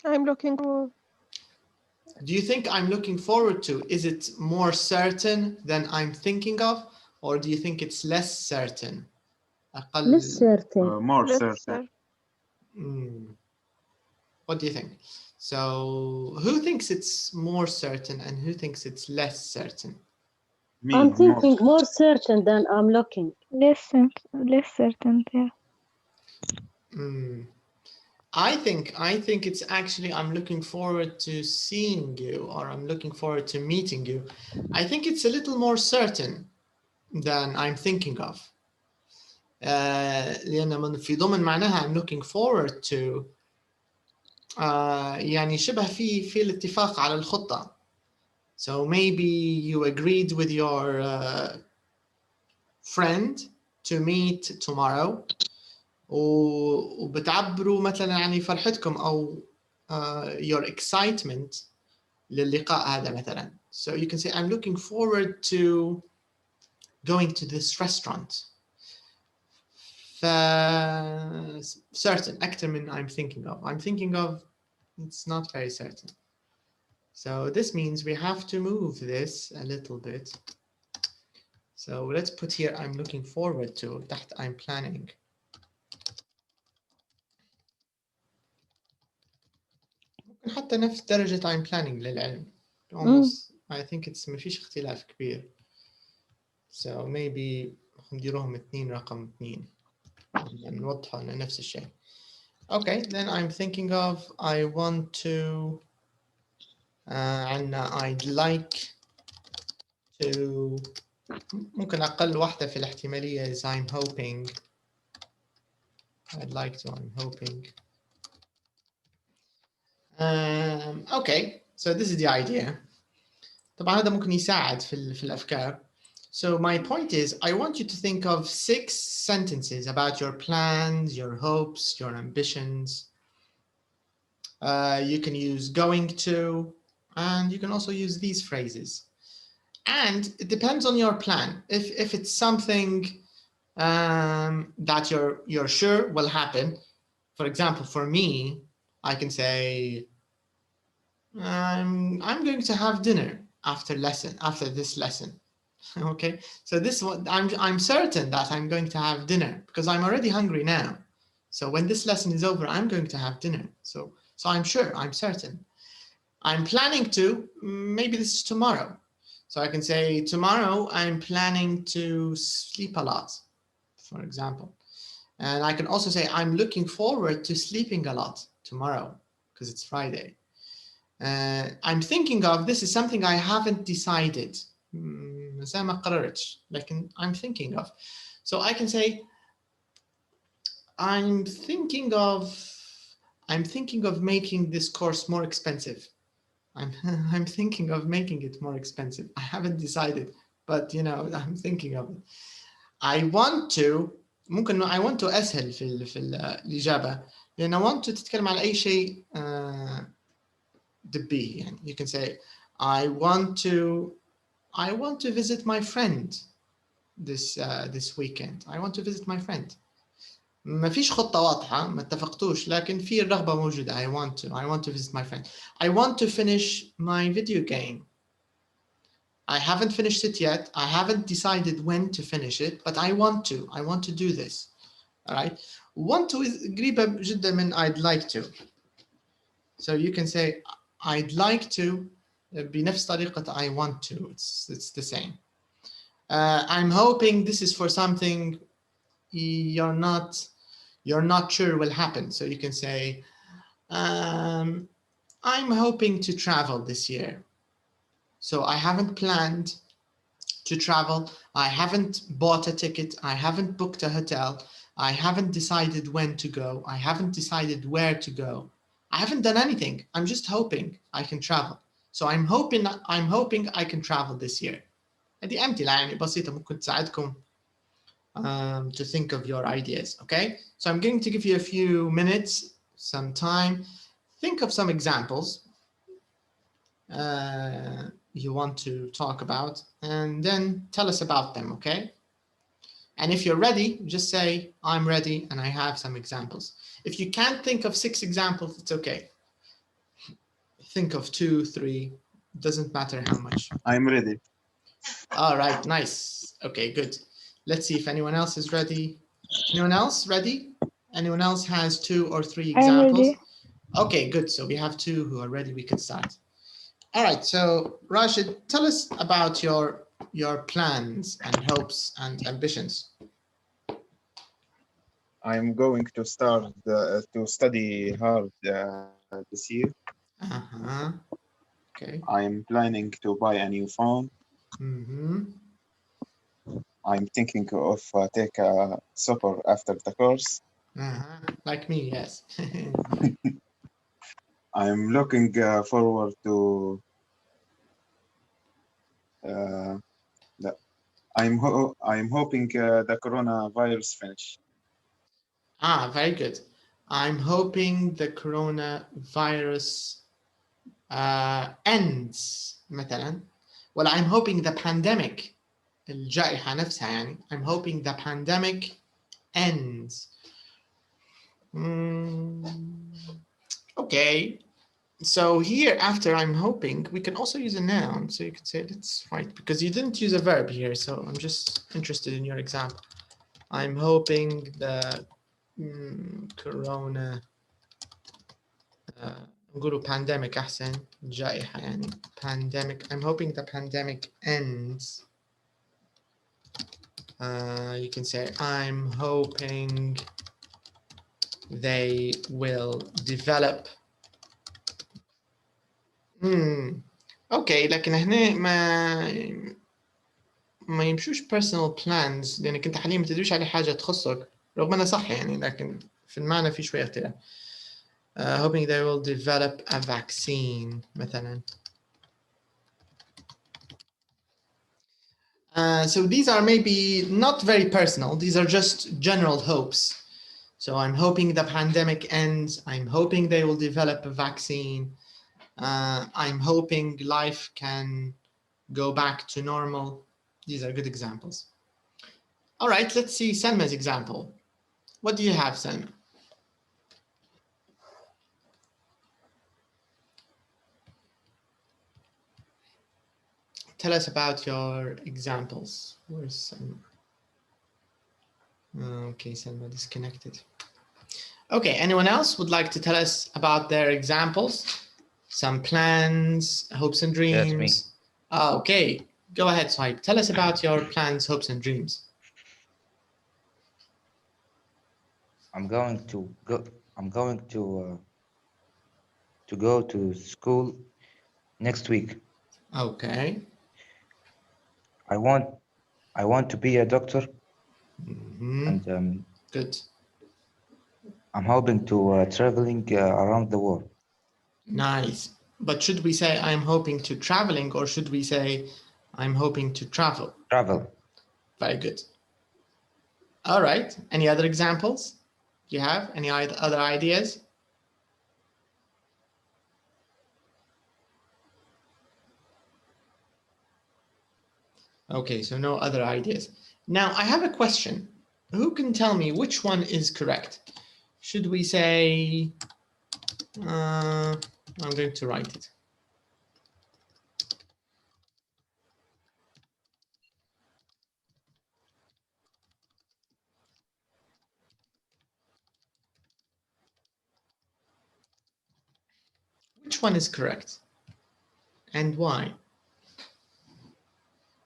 I'm looking for. Do you think I'm looking forward to, is it more certain than I'm thinking of, or do you think it's less certain? Less certain. More Less certain. What do you think? So who thinks it's more certain and who thinks it's less certain? Me, I'm thinking more certain than I'm looking. Less certain. Yeah. I think it's actually I'm looking forward to seeing you, or I'm looking forward to meeting you. I think it's a little more certain than I'm thinking of. لأن في ضمن معناها I'm looking forward to يعني شبه في الاتفاق على الخطة. So maybe you agreed with your friend to meet tomorrow. وبتعبروا مثلا يعني فرحتكم أو your excitement للقاء هذا مثلا. So you can say I'm looking forward to going to this restaurant. Certain أكثر من I'm thinking of. I'm thinking of, it's not very certain. So this means we have to move this a little bit. So let's put here I'm looking forward to تحت I'm planning. حتى نفس درجة I'm planning للعلم. Almost, I think it's ما فيش اختلاف كبير. So maybe نديروهم 2 رقم 2 نوضحوا إنه نفس الشيء. Okay, then I'm thinking of I want to and I'd like to ممكن أقل واحدة في الاحتمالية is I'm hoping. I'd like to, I'm hoping. Okay, so this is the idea. طبعا هذا ممكن يساعد في الأفكار. So my point is, I want you to think of 6 sentences about your plans, your hopes, your ambitions. You can use going to, and you can also use these phrases. And it depends on your plan. If it's something that you're sure will happen, for example, for me, I can say, I'm going to have dinner after this lesson. Okay, so this one I'm certain that I'm going to have dinner because I'm already hungry now. So when this lesson is over, I'm going to have dinner. So I'm sure, I'm certain. I'm planning to, maybe this is tomorrow. So I can say tomorrow I'm planning to sleep a lot, for example. And I can also say I'm looking forward to sleeping a lot tomorrow because it's Friday. I'm thinking of, this is something I haven't decided. زي ما قررتش لكن I'm thinking of. So I can say I'm thinking of making this course more expensive. I'm thinking of making it more expensive. I haven't decided, but you know, I'm thinking of it. I want to ممكن I want to أسهل في الإجابة لأن I want to تتكلم على أي شيء دبي يعني. You can say I want to visit my friend this weekend. I want to visit my friend. ما فيش خطة واضحة ما اتفقتوش لكن في الرغبة موجودة. I want to visit my friend. I want to finish my video game. I haven't finished it yet. I haven't decided when to finish it, but I want to do this. All right. Want to is قريبة جدا من I'd like to. So you can say I'd like to بنفس طريقة I want to. It's the same. I'm hoping this is for something you're not sure will happen. So you can say, I'm hoping to travel this year. So I haven't planned to travel. I haven't bought a ticket. I haven't booked a hotel. I haven't decided when to go. I haven't decided where to go. I haven't done anything. I'm just hoping I can travel. So I'm hoping I can travel this year. هذه أمثلة يعني بسيطة ممكن تساعدكم to think of your ideas. Okay, so I'm going to give you a few minutes, some time. Think of some examples you want to talk about, and then tell us about them. Okay, and if you're ready, just say I'm ready and I have some examples. If you can't think of 6 examples, it's okay. Think of 2, 3. Doesn't matter how much. I'm ready. All right, nice. Okay, good. Let's see if anyone else is ready. Anyone else ready? Anyone else has 2 or 3 examples? I'm ready. Okay, good. So we have 2 who are ready. We can start. All right. So Rashid, tell us about your plans and hopes and ambitions. I'm going to start to study hard this year. Okay. I'm planning to buy a new phone. I'm thinking of take a supper after the course. Like me, yes. I'm looking forward to. I'm hoping the coronavirus finish. Very good. I'm hoping the coronavirus ends مثلا. Well, I'm hoping the pandemic الجائحة نفسها يعني. I'm hoping the pandemic ends. Okay. So here, after I'm hoping, we can also use a noun. So you can say it's right because you didn't use a verb here. So I'm just interested in your example. I'm hoping the corona نقولوا pandemic أحسن جائحة يعني pandemic. I'm hoping the pandemic ends. You can say I'm hoping they will develop. اوكي لكن هنا ما يمشوش personal plans لانك انت حاليا ما تدريش على حاجه تخصك رغم انها صح يعني لكن في المعنى في شويه اختلاف. Hoping they will develop a vaccine مثلا. So these are maybe not very personal. These are just general hopes. So I'm hoping the pandemic ends. I'm hoping they will develop a vaccine. I'm hoping life can go back to normal. These are good examples. All right, let's see Selma's example. What do you have, Selma? Tell us about your examples. Where's Selma? Okay, Selma disconnected. Okay, anyone else would like to tell us about their examples? Some plans, hopes and dreams? That's me. Okay, go ahead, Suhaib. Tell us about your plans, hopes and dreams. I'm going to go to school next week. Okay. I want to be a doctor, and good. I'm hoping to traveling around the world. Nice. But should we say I'm hoping to traveling or should we say I'm hoping to travel? Travel. Very good. All right. Any other examples? Do you have any other ideas? Okay, so no other ideas. Now I have a question. Who can tell me which one is correct? Should we say, I'm going to write it. Which one is correct and why?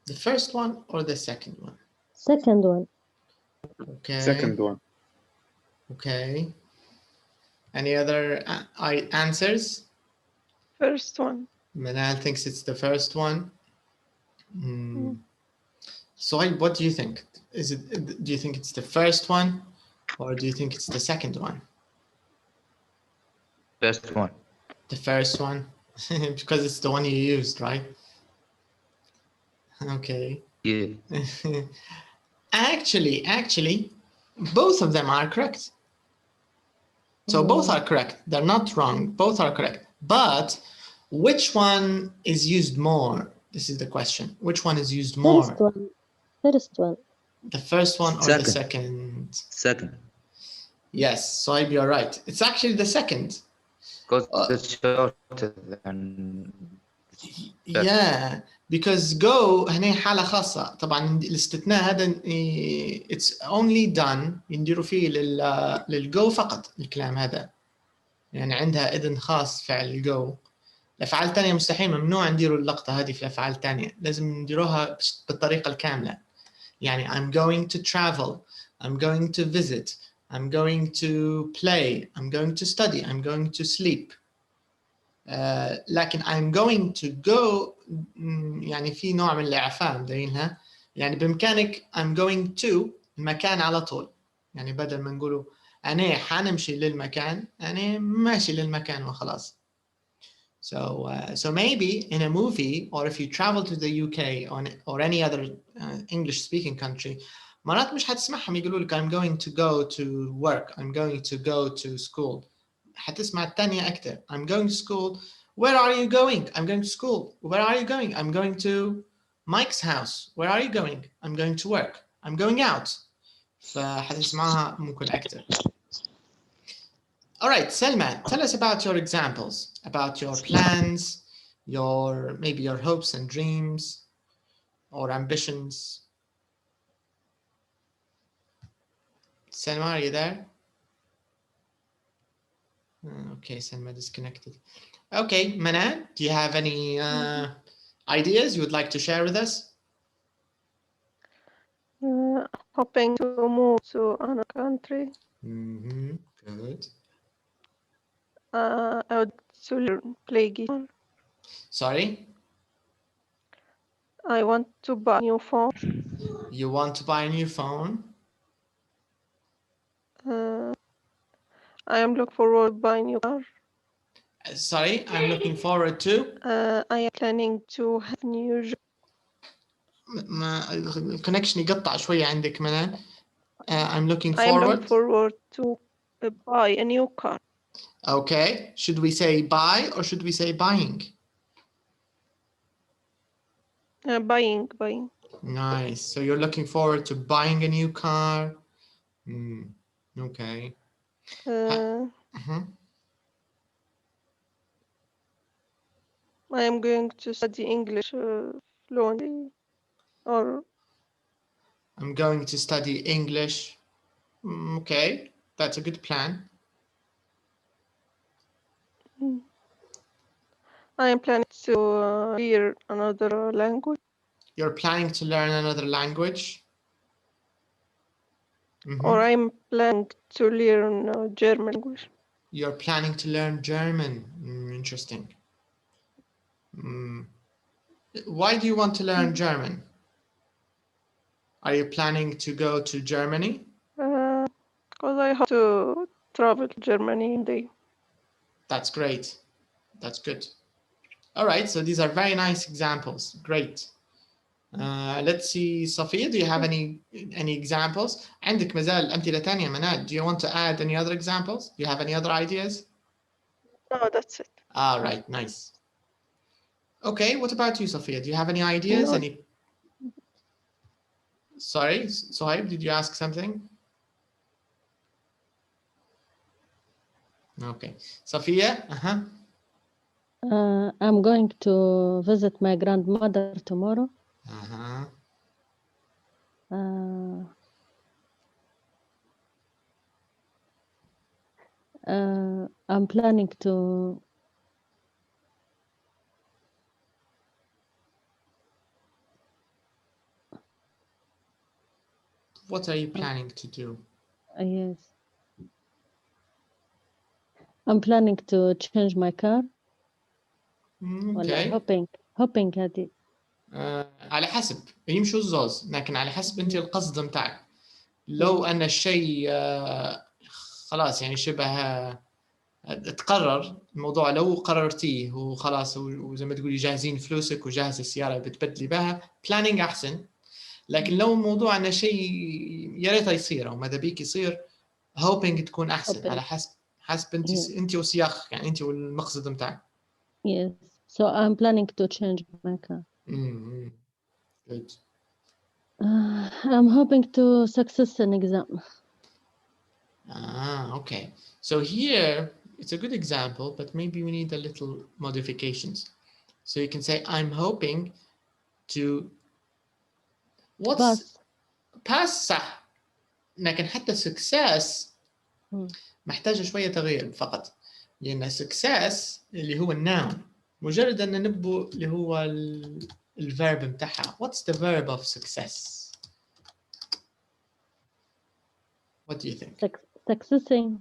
The first one or the second one? Second one. Okay. Second one. Okay. Any other answers? First one. Manal thinks it's the first one. So what do you think? Do you think it's the first one or do you think it's the second one? First one. The first one, because it's the one you used, right? Okay. Yeah. Actually, both of them are correct. So both are correct. They're not wrong. Both are correct. But which one is used more? This is the question. Which one is used more? First one. First one. The first one or Second. the second? Second. Yes, so you're right. It's actually the second. Because it's shorter than. Yeah, because go هنا حالة خاصة. طبعا الاستثناء هذا it's only done ينديروا فيه للجو فقط الكلام هذا. يعني عندها إذن خاص فعل الجو. الأفعال الثانية مستحيل ممنوع نديروا اللقطة هذه في الأفعال الثانية. لازم نديروها بالطريقة الكاملة. يعني I'm going to travel, I'm going to visit, I'm going to play, I'm going to study, I'm going to sleep. لكن I'm going to go يعني في نوع من الإعفاء مدينها. يعني بإمكانك I'm going to المكان على طول. يعني بدل ما نقوله أنا حنمشي للمكان أنا ماشي للمكان وخلاص. So maybe in a movie or if you travel to the UK or any other English-speaking country, مرات مش هتسمعهم يقولوا لك I'm going to go to work, I'm going to go to school. هتسمع الثانية أكثر. I'm going to school. Where are you going? I'm going to school. Where are you going? I'm going to Mike's house. Where are you going? I'm going to work. I'm going out. فهتسمعها ممكن أكثر. All right, Selma, tell us about your examples, about your plans, maybe your hopes and dreams or ambitions. Selma, are you there? Okay, Selma disconnected. Okay, Manan, do you have any ideas you would like to share with us? Hoping to move to another country. Good. I would to learn play guitar. Sorry? I want to buy a new phone. You want to buy a new phone? I am looking forward to buying a new car. Sorry, I'm looking forward to. I am planning to have new job. الكونكشن يقطع شوية عندك منال. I'm looking I am looking forward. forward to buy a new car. Okay. Should we say buy or should we say buying? Buying. Nice. So you're looking forward to buying a new car. Okay. I am going to study English fluently. Or I'm going to study English. Okay, that's a good plan. I am planning to learn another language. You're planning to learn another language? Or I'm planning to learn German language. You're planning to learn German. Interesting. Why do you want to learn German? Are you planning to go to Germany? Because I have to travel to Germany one day. That's great. That's good. All right, so these are very nice examples. Great. Let's see, Sophia, do you have any examples? عندك مازال أمثلة تانية منال. Do you want to add any other examples? Do you have any other ideas? No, that's it. All right, nice. Okay, what about you, Sophia? Do you have any ideas? No. Sorry, Sohaib, did you ask something? Okay, Sophia. I'm going to visit my grandmother tomorrow. I'm planning to What are you planning to do? Yes. I'm planning to change my car. Okay. hoping هذه. على حسب يمشوا الزوز، لكن على حسب انت القصد متاعك. لو ان الشيء خلاص يعني شبه تقرر الموضوع، لو قررتيه وخلاص وزي ما تقولي جاهزين فلوسك وجاهز السيارة بتبدلي بها، planning أحسن. لكن لو موضوع أن شيء يا ريت يصير أو ماذا بيك يصير، hoping تكون أحسن. على حسب أنت وسياق، يعني أنت والمقصد متاعك. Yes. So I'm planning to change my car. Good. I'm hoping to success an exam. Okay. So here it's a good example, but maybe we need a little modifications. So you can say, I'm hoping to pass صح، لكن حتى success محتاجة شوية تغيير فقط، لأن success اللي هو الnoun مجرد أن نبو اللي هو الverb متاعها. What's the verb of success? What do you think? Successing.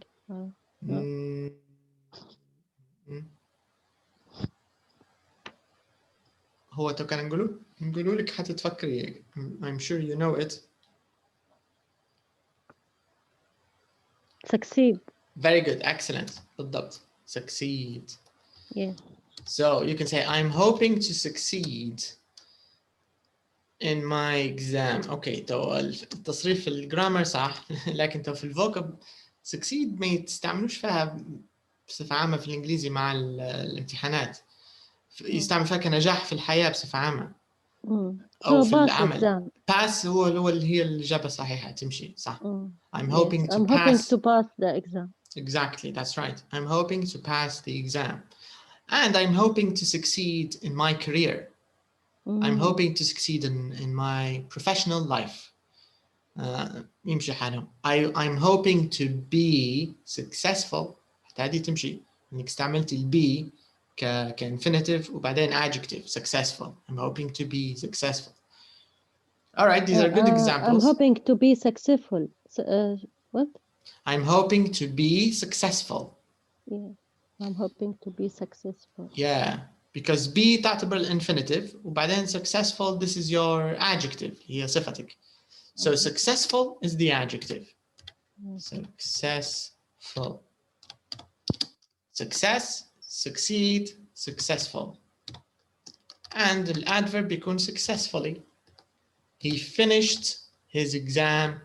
هو تو كان نقولوا لك حتى تفكري. I'm sure you know it. Succeed. Very good. Excellent. بالضبط. Succeed. Yeah. So you can say, I'm hoping to succeed in my exam. Okay. تو التصريف في الجرامر صح، لكن تو في الفوكاب succeed ما يستعملوش فيها بصفة عامة في الإنجليزي مع الامتحانات. يستعمل فيها كنجاح في الحياة بصفة عامة أو في العمل. pass هو اللي هي الإجابة الصحيحة تمشي صح. I'm hoping to pass the exam. Exactly, that's right. I'm hoping to pass the exam. And I'm hoping to succeed in my career. I'm hoping to succeed in my professional life. يمشي حالهم. I'm hoping to be successful. حتى هذه تمشي إنك استعملت be كinfinitive وبعدين adjective successful. I'm hoping to be successful. All right, these are good examples. I'm hoping to be successful. What? I'm hoping to be successful. Yeah. I'm hoping to be successful. Yeah, because be تعتبر الانفينيتيف وبعدين successful this is your adjective هي صفتك. So successful is the adjective. Successful. Success, succeed, successful. And the adverb بيكون successfully. He finished his exam.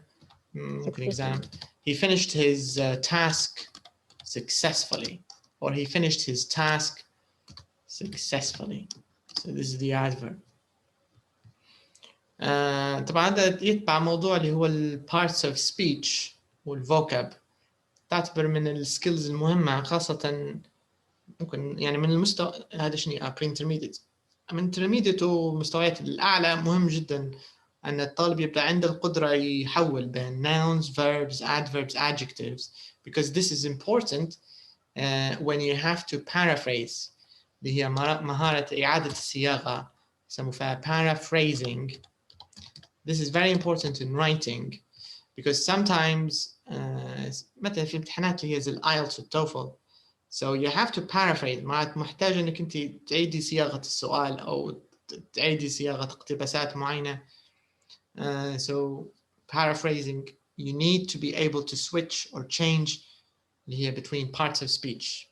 He finished his task successfully. Or he finished his task successfully. So this is the adverb. طبعا هذا يتبع موضوع اللي هو parts of speech والفوكاب. تعتبر من السكيلز المهمة خاصة ممكن يعني من المستوى هذا شنو pre-intermediate. من intermediate ومستويات الأعلى مهم جدا أن الطالب يبقى عنده القدرة يحول بين nouns, verbs, adverbs, adjectives because this is important when you have to paraphrase اللي هي مهارة إعادة الصياغة يسموها فيها paraphrasing. This is very important in writing because sometimes مثلا في امتحانات اللي هي زي الآيلتس والتوفل so you have to paraphrase معناته محتاج انك انت تعيدي صياغة السؤال او تعيدي صياغة اقتباسات معينة. So paraphrasing you need to be able to switch or change اللي هي between parts of speech.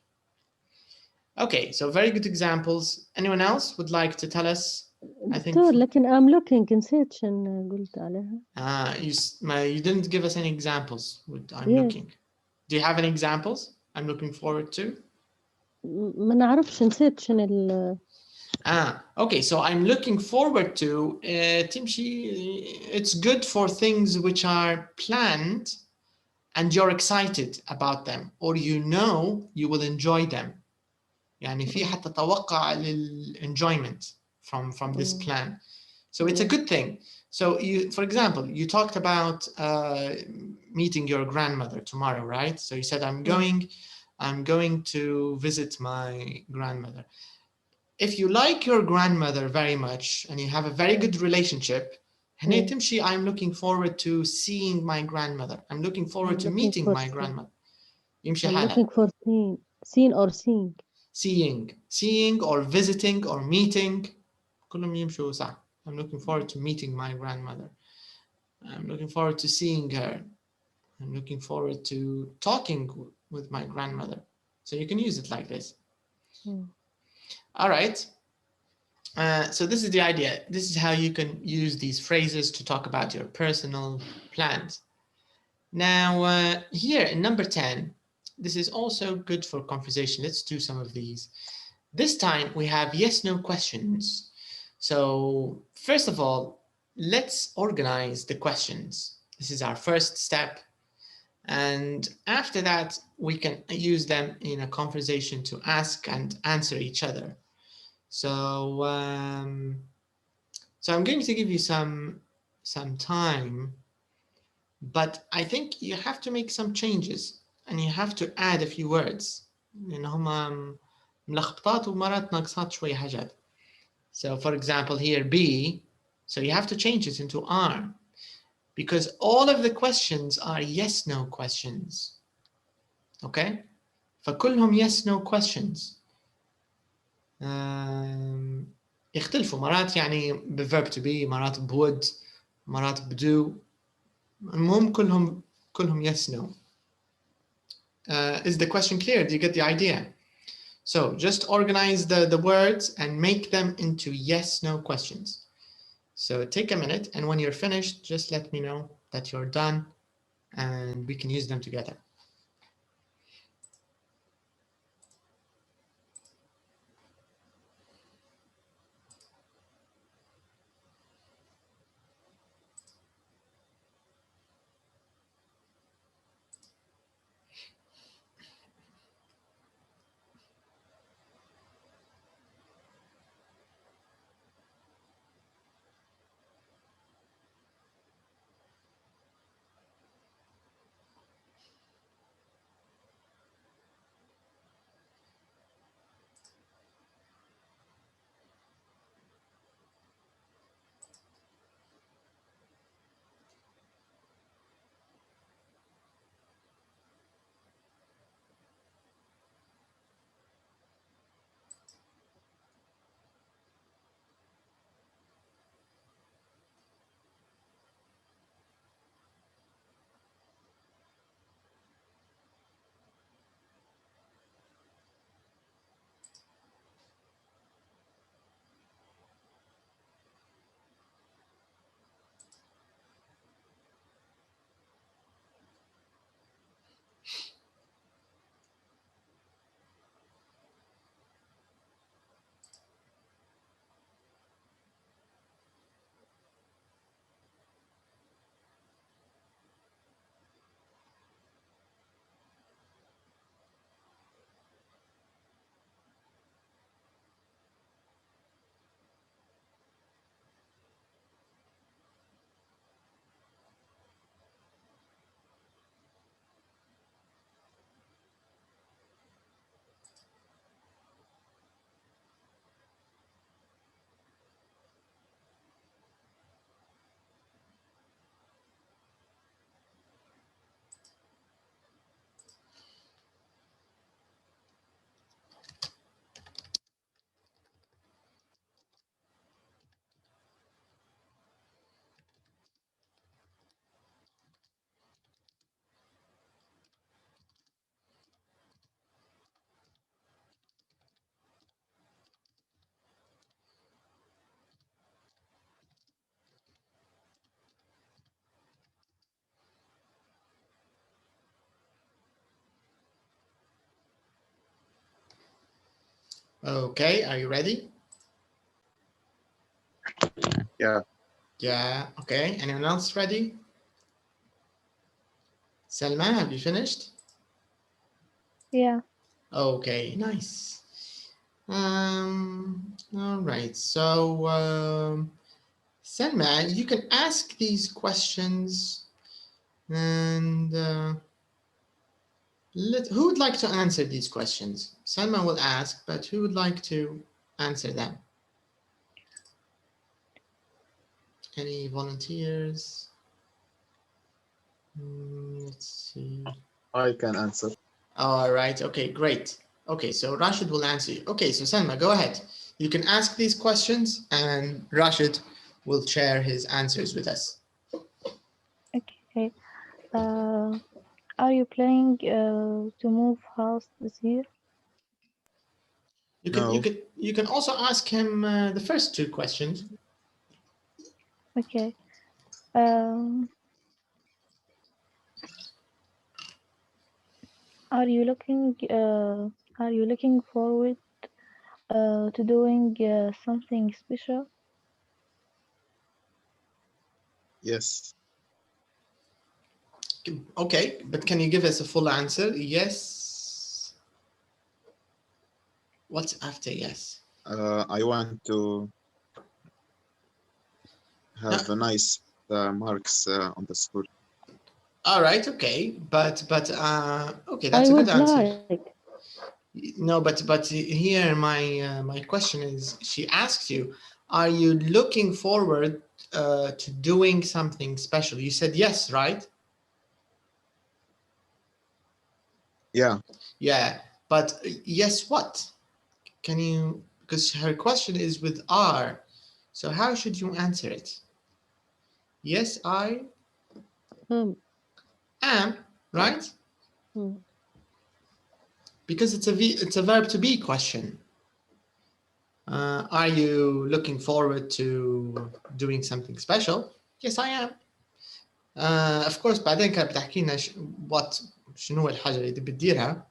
Okay, so very good examples. Anyone else would like to tell us? I think دكتور لكن I'm looking نسيت شن قلت عليها. You didn't give us any examples. I'm Yes. looking. Do you have any examples? I'm looking forward to. ما نعرفش نسيت شن ال. Okay, so I'm looking forward to تمشي. It's good for things which are planned and you're excited about them or you know you will enjoy them. يعني في حتى توقع لل-enjoyment from this plan. So it's a good thing. So you, for example, you talked about meeting your grandmother tomorrow, right? So you said, I'm going to visit my grandmother. If you like your grandmother very much and you have a very good relationship, هنا تمشي I'm looking forward to seeing my grandmother. I'm looking forward to meeting my grandmother. يمشي I'm حالها. looking for seeing or seeing. Seeing or visiting or meeting. كلهم يمشوا صح. I'm looking forward to meeting my grandmother. I'm looking forward to seeing her. I'm looking forward to talking with my grandmother. So you can use it like this. All right. So this is the idea. This is how you can use these phrases to talk about your personal plans. Now, here in number 10, this is also good for conversation. Let's do some of these. This time we have yes-no questions. So first of all, let's organize the questions. This is our first step. And after that, we can use them in a conversation to ask and answer each other. So, so I'm going to give you some time, but I think you have to make some changes and you have to add a few words. لأن هما ملخبطات ومرات ناقصات شوية حاجات. So for example, here B, so you have to change it into R because all of the questions are yes, no questions. Okay? فكلهم yes, no questions. يختلفوا مرات يعني بverb to be مرات بwould مرات بدو المهم كلهم yes, no. Is the question clear? Do you get the idea? So just organize the words and make them into yes, no questions. So take a minute, and when you're finished, just let me know that you're done, and we can use them together. Okay, are you ready? Yeah. Yeah, okay. Anyone else ready? Selma, have you finished? Yeah. Okay, nice. All right, so Selma, you can ask these questions and who would like to answer these questions? Selma will ask, but who would like to answer them? Any volunteers? Let's see. I can answer. All right, okay, great. Okay, so Rashid will answer you. Okay, so Selma, go ahead. You can ask these questions and Rashid will share his answers with us. Okay. Are you planning to move house this year? You can also ask him the first two questions. Okay. Are you looking forward to doing something special? Yes. Okay, but can you give us a full answer? Yes. What's after yes? I want to have a nice marks on the school. All right, okay, but okay, that's a good answer. No, but here my question is, she asks you, are you looking forward to doing something special? You said yes, right? Yeah. Yeah, but yes, what? Can you, because her question is with R, so how should you answer it? Yes, I am, right? Because it's a verb to be question. Are you looking forward to doing something special? Yes, I am. Of course بعدين كانت بتحكي لنا شنو الحاجة اللي تبي تديرها،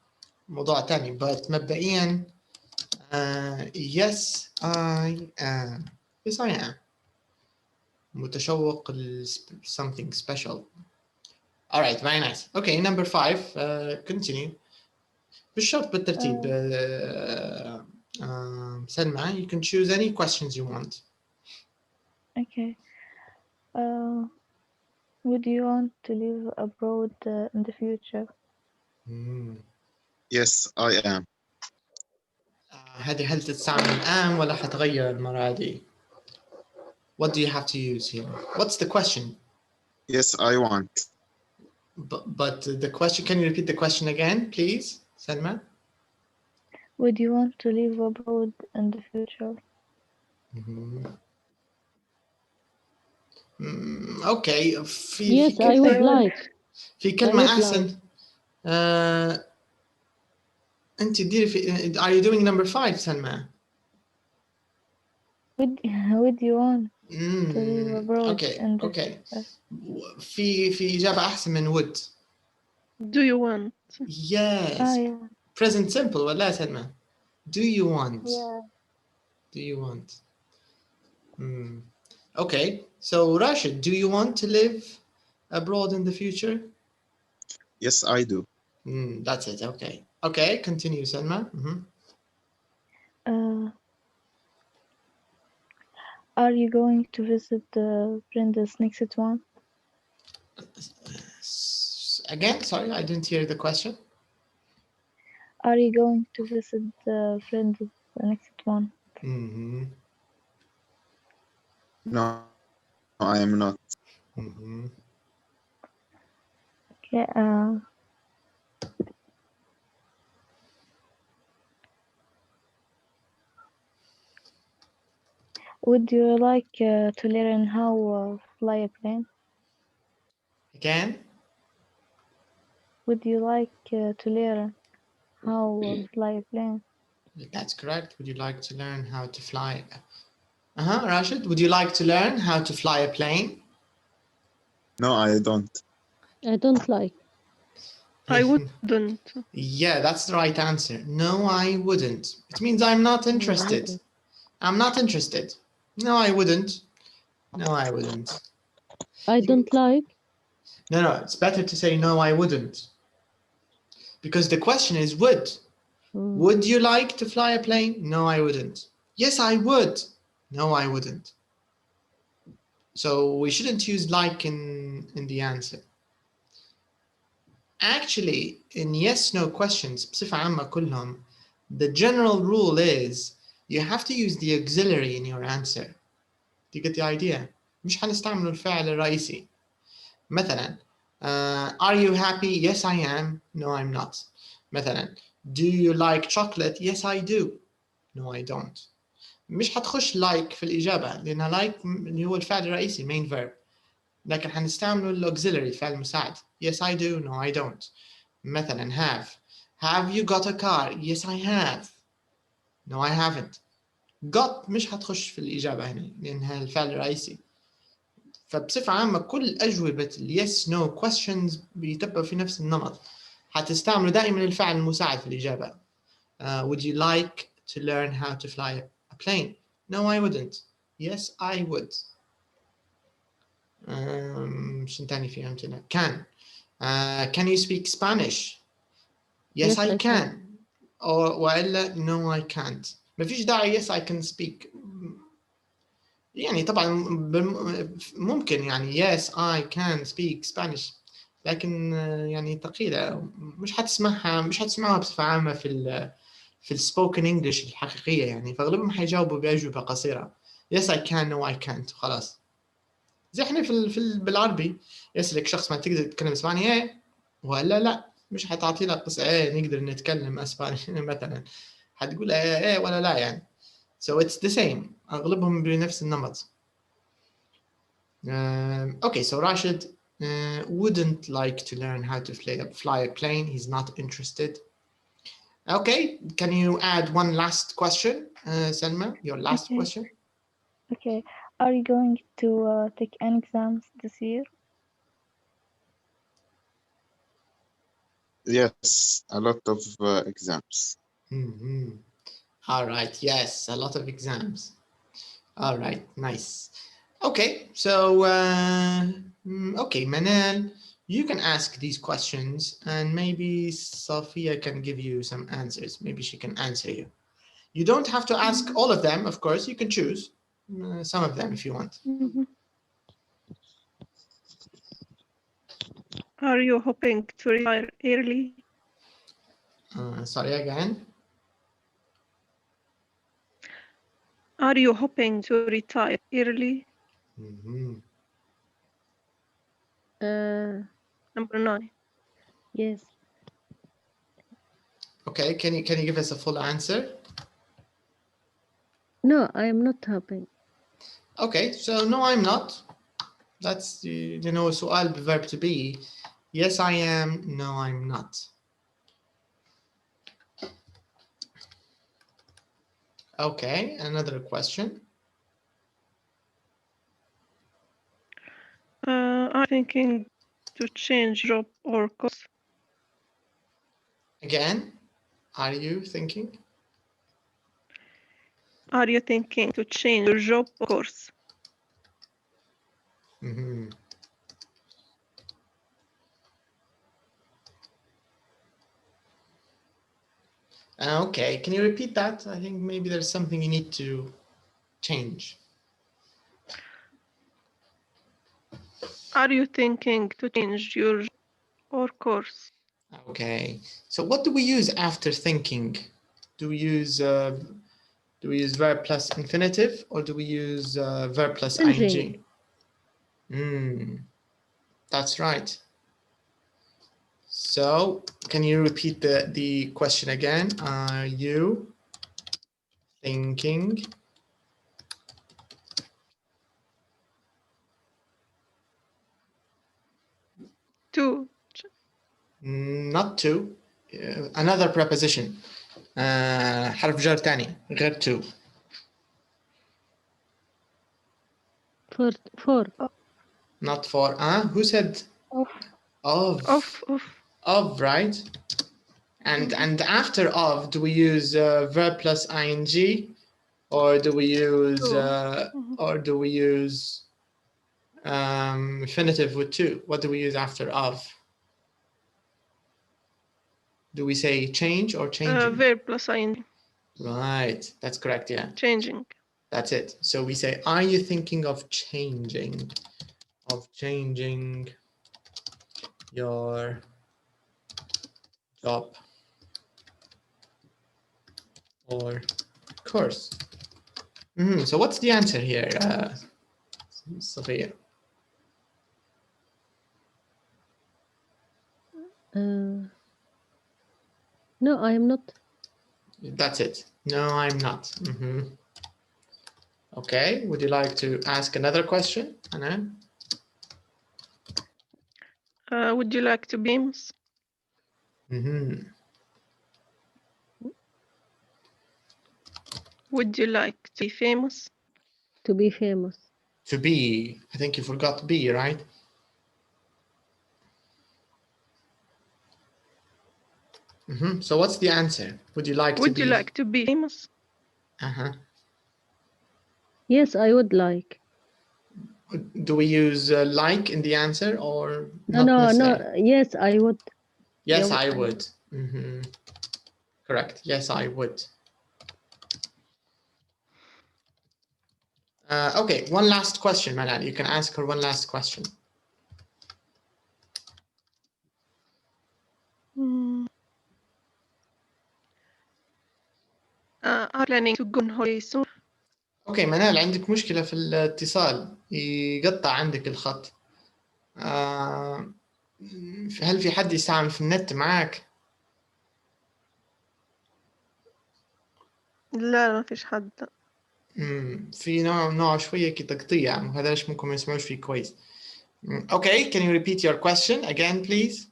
موضوع تاني، but مبدئيا yes I am. Yes I am. متشوق something special. All right, very nice. Okay, number 5. Continue. بالشرط بالترتيب. Selma, you can choose any questions you want. Okay. Would you want to live abroad in the future? Yes, I am. هذه هل تستعمل الآن ولا حتغير المرة دي؟ What do you have to use here? What's the question? Yes, I want. But the question, can you repeat the question again, please, Selma? Would you want to live abroad in the future? Okay. Yes, I would like. في كلمة أحسن. أنت ديري في. Are you doing number 5, Selma? Would you want to live abroad in the okay. future? في إجابة أحسن من would. Do you want? Yes. Yeah. Present simple ولا سلمى? Do you want? Yeah. Do you want? Okay. So Rashid, do you want to live abroad in the future? Yes, I do. That's it. Okay. Okay. Continue, Selma. Are you going to visit Brenda's next one? Again, sorry, I didn't hear the question. Are you going to visit Brenda's next one? No, I am not. Okay. Would you like to learn how to fly a plane? Again? Would you like to learn how to fly a plane? That's correct. Would you like to learn how to fly? Rashid, would you like to learn how to fly a plane? No, I don't. I don't like. I wouldn't. Yeah, that's the right answer. No, I wouldn't. It means I'm not interested. I'm not interested. No, I wouldn't. No, I wouldn't. I don't like. No, it's better to say no, I wouldn't. Because the question is would. Would you like to fly a plane? No, I wouldn't. Yes, I would. No, I wouldn't. So we shouldn't use like in the answer. Actually, in yes/no questions, بصفة عامة كلهم, the general rule is you have to use the auxiliary in your answer. Do you get the idea? مش هنستعمل الفعل الرئيسي. مثلا, are you happy? Yes, I am. No, I'm not. مثلا, do you like chocolate? Yes, I do. No, I don't. مش هتخش like في الإجابة لأن like اللي هو الفعل الرئيسي main verb. لكن هنستعمله الأوكسيلري الفعل المساعد. Yes, I do. No, I don't. مثلا have. Have you got a car? Yes, I have. No, I haven't. got مش هتخش في الإجابة هنا لأنها الفعل الرئيسي. فبصفة عامة كل أجوبة yes no questions بيتبقوا في نفس النمط. هتستعملوا دائما الفعل المساعد في الإجابة. Would you like to learn how to fly a plane? No, I wouldn't. Yes, I would. شنو تاني في أمثلة؟ Can. Can you speak Spanish? Yes, I can. وإلا no, I can't. ما فيش داعي yes, I can speak. يعني طبعا ممكن يعني yes, I can speak Spanish. لكن يعني ثقيلة مش هتسمعها بصفة عامة في السبوكن انجلش الحقيقية يعني فاغلبهم حيجاوبوا بأجوبة قصيرة. Yes, I can. No, I can't. خلاص. زي احنا بالعربي يسألك شخص ما تقدر تتكلم اسباني ايه ولا لا مش هتعطي لك قصة ايه نقدر نتكلم اسباني مثلا هتقول ايه ولا لا يعني. So it's the same. اغلبهم بنفس النمط. Okay, so Rashid wouldn't like to learn how to fly a plane. He's not interested. Okay, can you add one last question, Selma? Your last question. Okay. Are you going to take any exams this year? Yes, a lot of exams. All right, yes, a lot of exams. All right, nice. Okay, so, okay, Manal, you can ask these questions and maybe Sophia can give you some answers. Maybe she can answer you. You don't have to ask all of them, of course, you can choose some of them if you want. Are you hoping to retire early? Sorry, again? Are you hoping to retire early? Number 9. Yes. Okay, can you give us a full answer? No, I am not hoping. Okay, so no, I'm not. That's, you know, سؤال verb to be. Yes, I am. No, I'm not. Okay, another question. I'm thinking to change job or course. Again, are you thinking? Are you thinking to change your job or course? Okay, can you repeat that? I think maybe there's something you need to change. Are you thinking to change your job or course? Okay, so what do we use after thinking? Do we use verb plus infinitive or do we use verb plus ing? That's right. So can you repeat the question again? Are you thinking to? Not to. Another preposition. حرف جر تاني غير to. For. Not for. Who said? Of. Of, right? And after of, do we use verb plus ing, or do we use infinitive with to? What do we use after of? Do we say change or changing? Verb plus ing. Right, that's correct, yeah. Changing. That's it. So we say, are you thinking of changing? Of changing your job or course? So what's the answer here, Sophia? No, I am not. That's it. No, I'm not. Okay, would you like to ask another question, Anna? Would you like to beams? Would you like to be famous? To be famous. To be. I think you forgot be, right? So what's the answer? Would you like to be? Would you like to be famous? Yes, I would like. Do we use like in the answer or No, yes, I would. Yes, I would. Correct. Yes, I would. Okay, one last question, Malal. You can ask her one last question. Are planning to go on holiday soon? اوكي منال، عندك مشكلة في الاتصال، يقطع عندك الخط. هل في حد يستعمل في النت معاك؟ لا، ما فيش حد. في نوع شوية تقطيع، وهذا ليش ممكن ما يسمعوش فيه كويس. Okay, can you repeat your question again, please?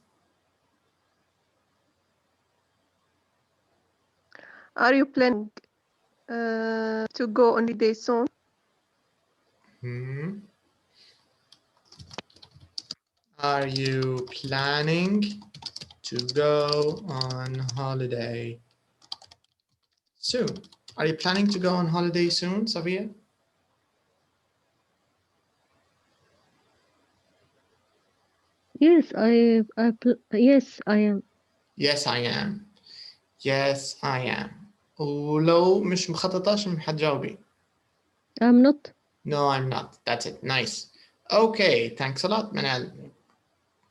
Are you planning to go on holiday soon? Are you planning to go on holiday soon? Are you planning to go on holiday soon, Sabia? Yes, yes, I am. Yes, I am. Yes, I am. ولو مش مخططاش حتجاوبي. I'm not. No, I'm not. That's it. Nice. Okay, thanks a lot, Manal.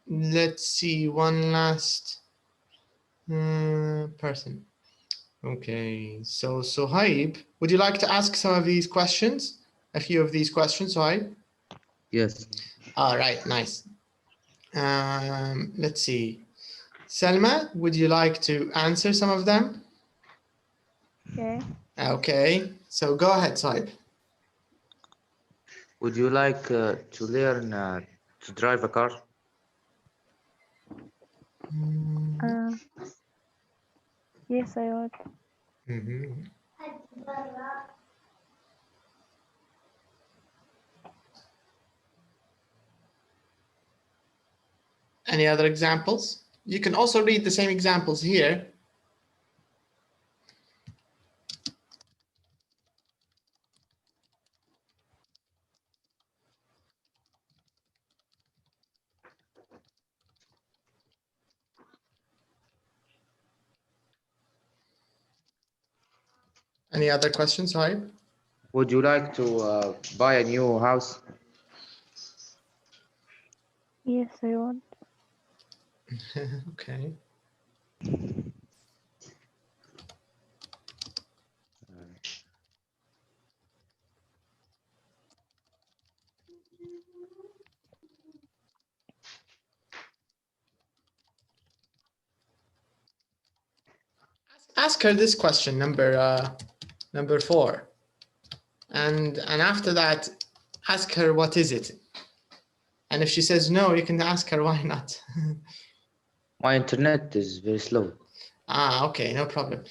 Let's see one last person. Okay, so Suhaib, would you like to ask some of these questions? A few of these questions, Suhaib? Yes. All right, nice. Let's see. Selma, would you like to answer some of them? Okay. Okay, so go ahead, Suhaib. Would you like to learn to drive a car? Yes, I would. Any other examples? You can also read the same examples here. Any other questions, Haib? Would you like to buy a new house? Yes, I would. Okay. Ask her this question, number 4, and after that, ask her what is it, and if she says no, you can ask her why not. My internet is very slow. Okay, no problem.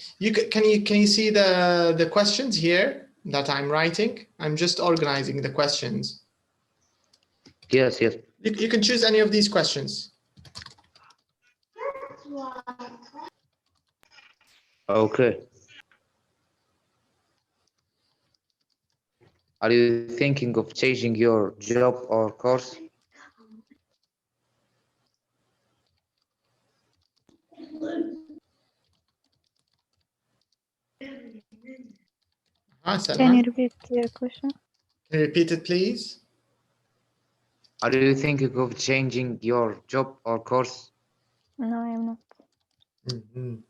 Can you see the questions here that I'm writing? I'm just organizing the questions. Yes. You can choose any of these questions. Okay. Are you thinking of changing your job or course? Can Salman, you repeat your question? can you repeat it, please? Are you thinking of changing your job or course? No, I'm not. Mhm.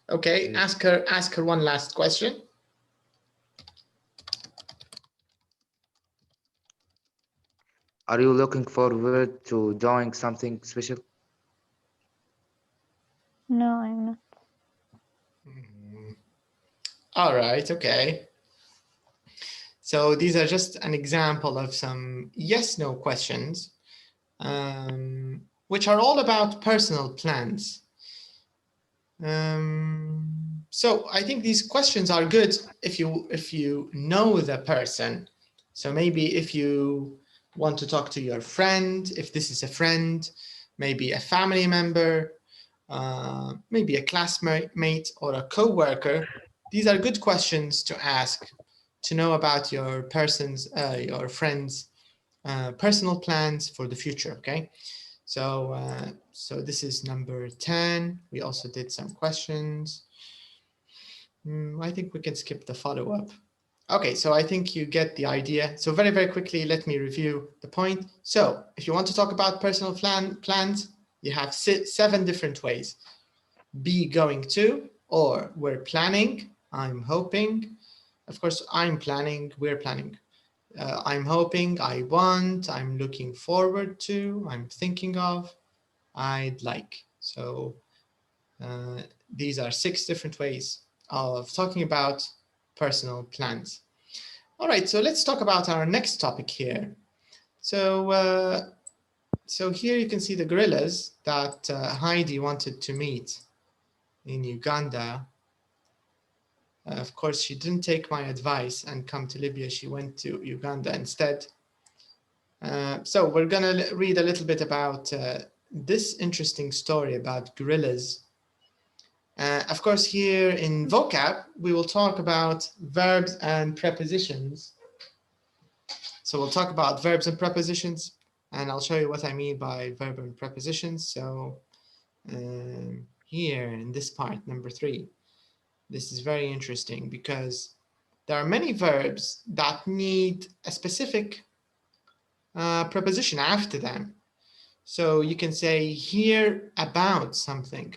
Okay, ask her one last question. Are you looking forward to doing something special? No, I'm not. All right, okay. So these are just an example of some yes/no questions, which are all about personal plans. So I think these questions are good if you know the person. So maybe if you want to talk to your friend, if this is a friend, maybe a family member, maybe a classmate or a co-worker, these are good questions to ask to know about your friend's personal plans for the future. Okay, so so this is number 10. We also did some questions. I think we can skip the follow-up. Okay, so I think you get the idea. So very, very quickly, let me review the point. So if you want to talk about personal plans, you have 7 different ways. Be going to, or we're planning, I'm hoping. Of course, I'm planning, we're planning. I'm hoping, I want, I'm looking forward to, I'm thinking of, I'd like. So these are 6 different ways of talking about personal plans. All right, so let's talk about our next topic here. So, so here you can see the gorillas that Heidi wanted to meet in Uganda. Of course, she didn't take my advice and come to Libya. She went to Uganda instead. So we're gonna read a little bit about this interesting story about gorillas. Of course, here in vocab, we will talk about verbs and prepositions. So we'll talk about verbs and prepositions, and I'll show you what I mean by verb and prepositions. So here in this part, number 3, this is very interesting because there are many verbs that need a specific preposition after them. So you can say hear about something,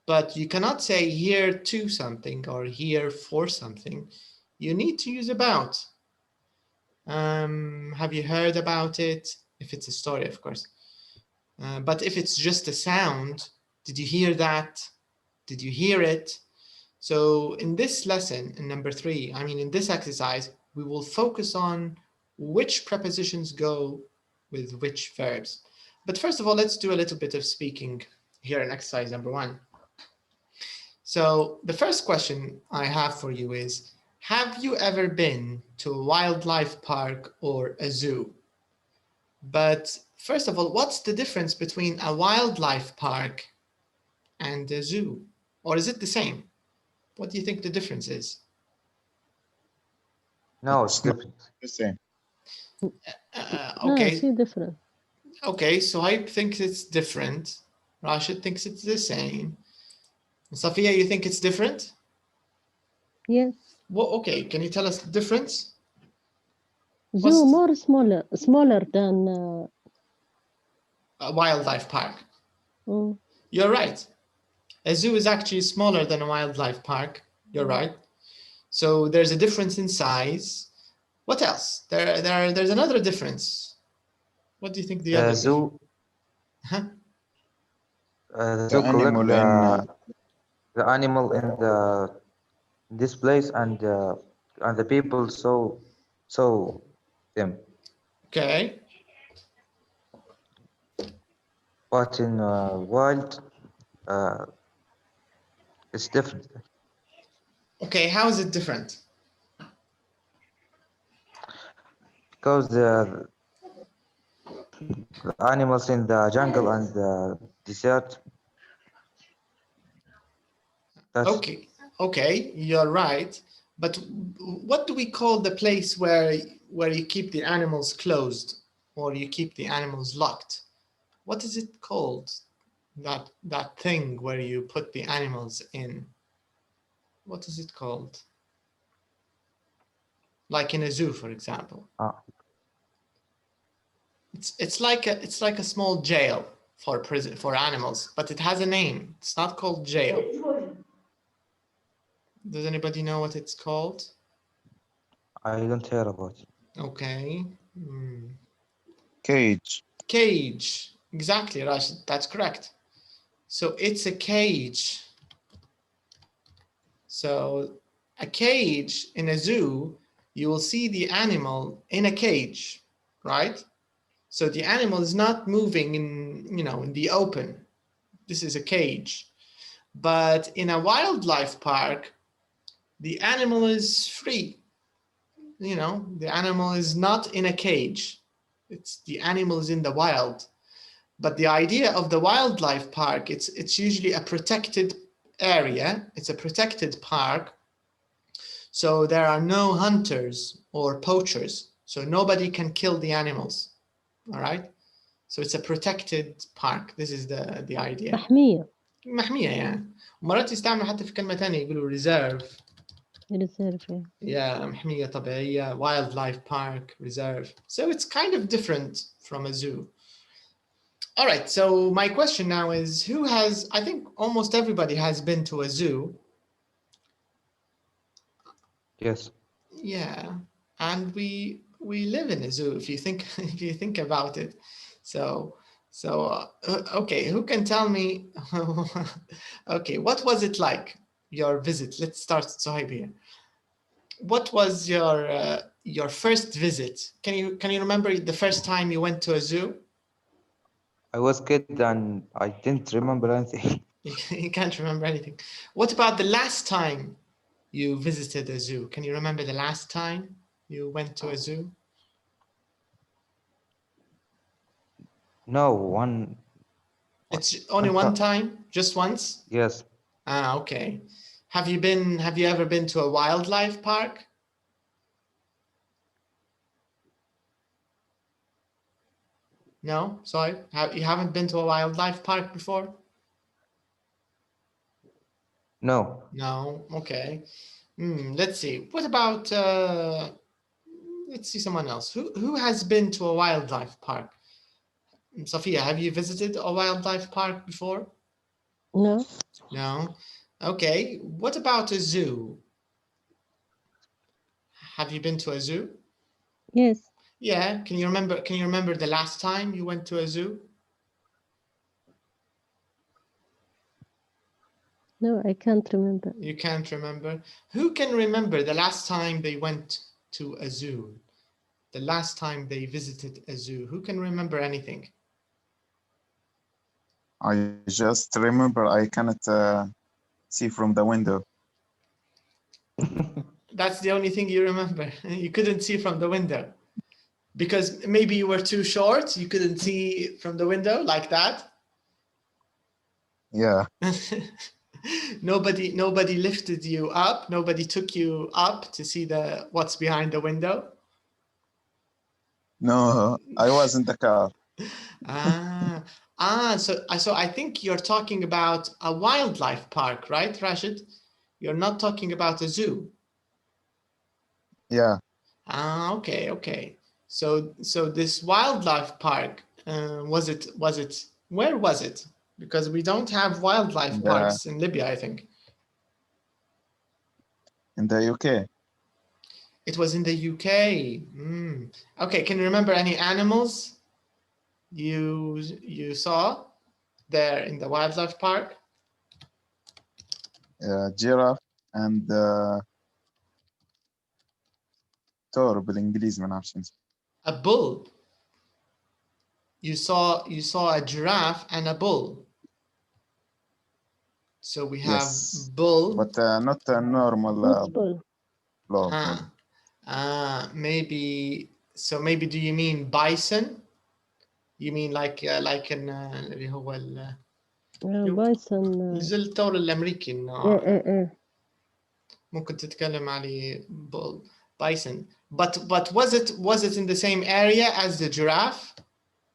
but you cannot say here to something or here for something. You need to use about. Have you heard about it? If it's a story, of course. But if it's just a sound, did you hear that? Did you hear it? So in this lesson, in number 3, I mean, in this exercise, we will focus on which prepositions go with which verbs. But first of all, let's do a little bit of speaking here in exercise number 1. So the first question I have for you is, have you ever been to a wildlife park or a zoo? But first of all, what's the difference between a wildlife park and a zoo? Or is it the same? What do you think the difference is? No, it's different. The same. No, Okay. see different. Okay, so I think it's different. Rashid thinks it's the same. Safia, you think it's different? Yes. Well, okay, can you tell us the difference? Zoo more smaller than a wildlife park. mm. You're right. A zoo is actually smaller than a wildlife park. You're right. So there's a difference in size. What else? There's another difference. What do you think the other zoo? Huh? The zoo collect the animal in this place, and the people saw them. Okay. But in wild, it's different. Okay, how is it different? Because the animals in the jungle and the desert Yes. Okay, you're right. But what do we call the place where you keep the animals closed or you keep the animals locked? What is it called? That thing where you put the animals in. What is it called? Like in a zoo, for example. It's like a small jail for animals, but it has a name. It's not called jail. Does anybody know what it's called? I don't hear about it. Okay. Cage. Cage. Exactly, Rashid. That's correct. So it's a cage. So a cage in a zoo, you will see the animal in a cage, right? So the animal is not moving in the open. This is a cage. But in a wildlife park, the animal is free. The animal is not in a cage. The animal is in the wild. But the idea of the wildlife park, it's usually a protected area. It's a protected park. So there are no hunters or poachers. So nobody can kill the animals. All right. So it's a protected park. This is the idea. محمية يعني. ومرات يستعملوا حتى في كلمة ثانية يقولوا reserve. Reserve. Yeah, محمية طبيعية, wildlife park, reserve. So it's kind of different from a zoo. All right, so my question now is, I think almost everybody has been to a zoo. Yes. Yeah, and we live in a zoo if you think about it. So okay, who can tell me? Okay, what was it like, your visit? Let's start Suhaib here. What was your first visit? Can you remember the first time you went to a zoo? I was kid and I didn't remember anything. You can't remember anything. What about the last time you visited a zoo? Can you remember the last time you went to a zoo? No, one. It's only one time, just once? Yes. Okay. Have you ever been to a wildlife park? No, sorry. You haven't been to a wildlife park before? No. No, okay. Let's see. What about, let's see someone else. Who has been to a wildlife park? Sophia, have you visited a wildlife park before? No. No. Okay. What about a zoo? Have you been to a zoo? Yes. Yeah. Can you remember the last time you went to a zoo? No, I can't remember. You can't remember. Who can remember the last time they went to a zoo? The last time they visited a zoo? Who can remember anything? I just remember I cannot see from the window. That's the only thing you remember. You couldn't see from the window because maybe you were too short. You couldn't see from the window like that. Yeah. Nobody lifted you up. Nobody took you up to see what's behind the window. No, I was in the car. So I think you're talking about a wildlife park, right, Rashid? You're not talking about a zoo. Yeah. Okay. So this wildlife park, where was it? Because we don't have wildlife parks in Libya, I think. In the UK. It was in the UK. Okay, can you remember any animals you saw there in the wildlife park? Giraffe and ثور بالإنجليزي ما نعرفش اسمه. A bull. You saw a giraffe and a bull. So we have bull, but not a normal bull. Maybe. So maybe do you mean bison? You mean like اللي هو بايثون نزل الثور الأمريكي إنه ايه ممكن تتكلم عليه bison. But was it in the same area as the giraffe?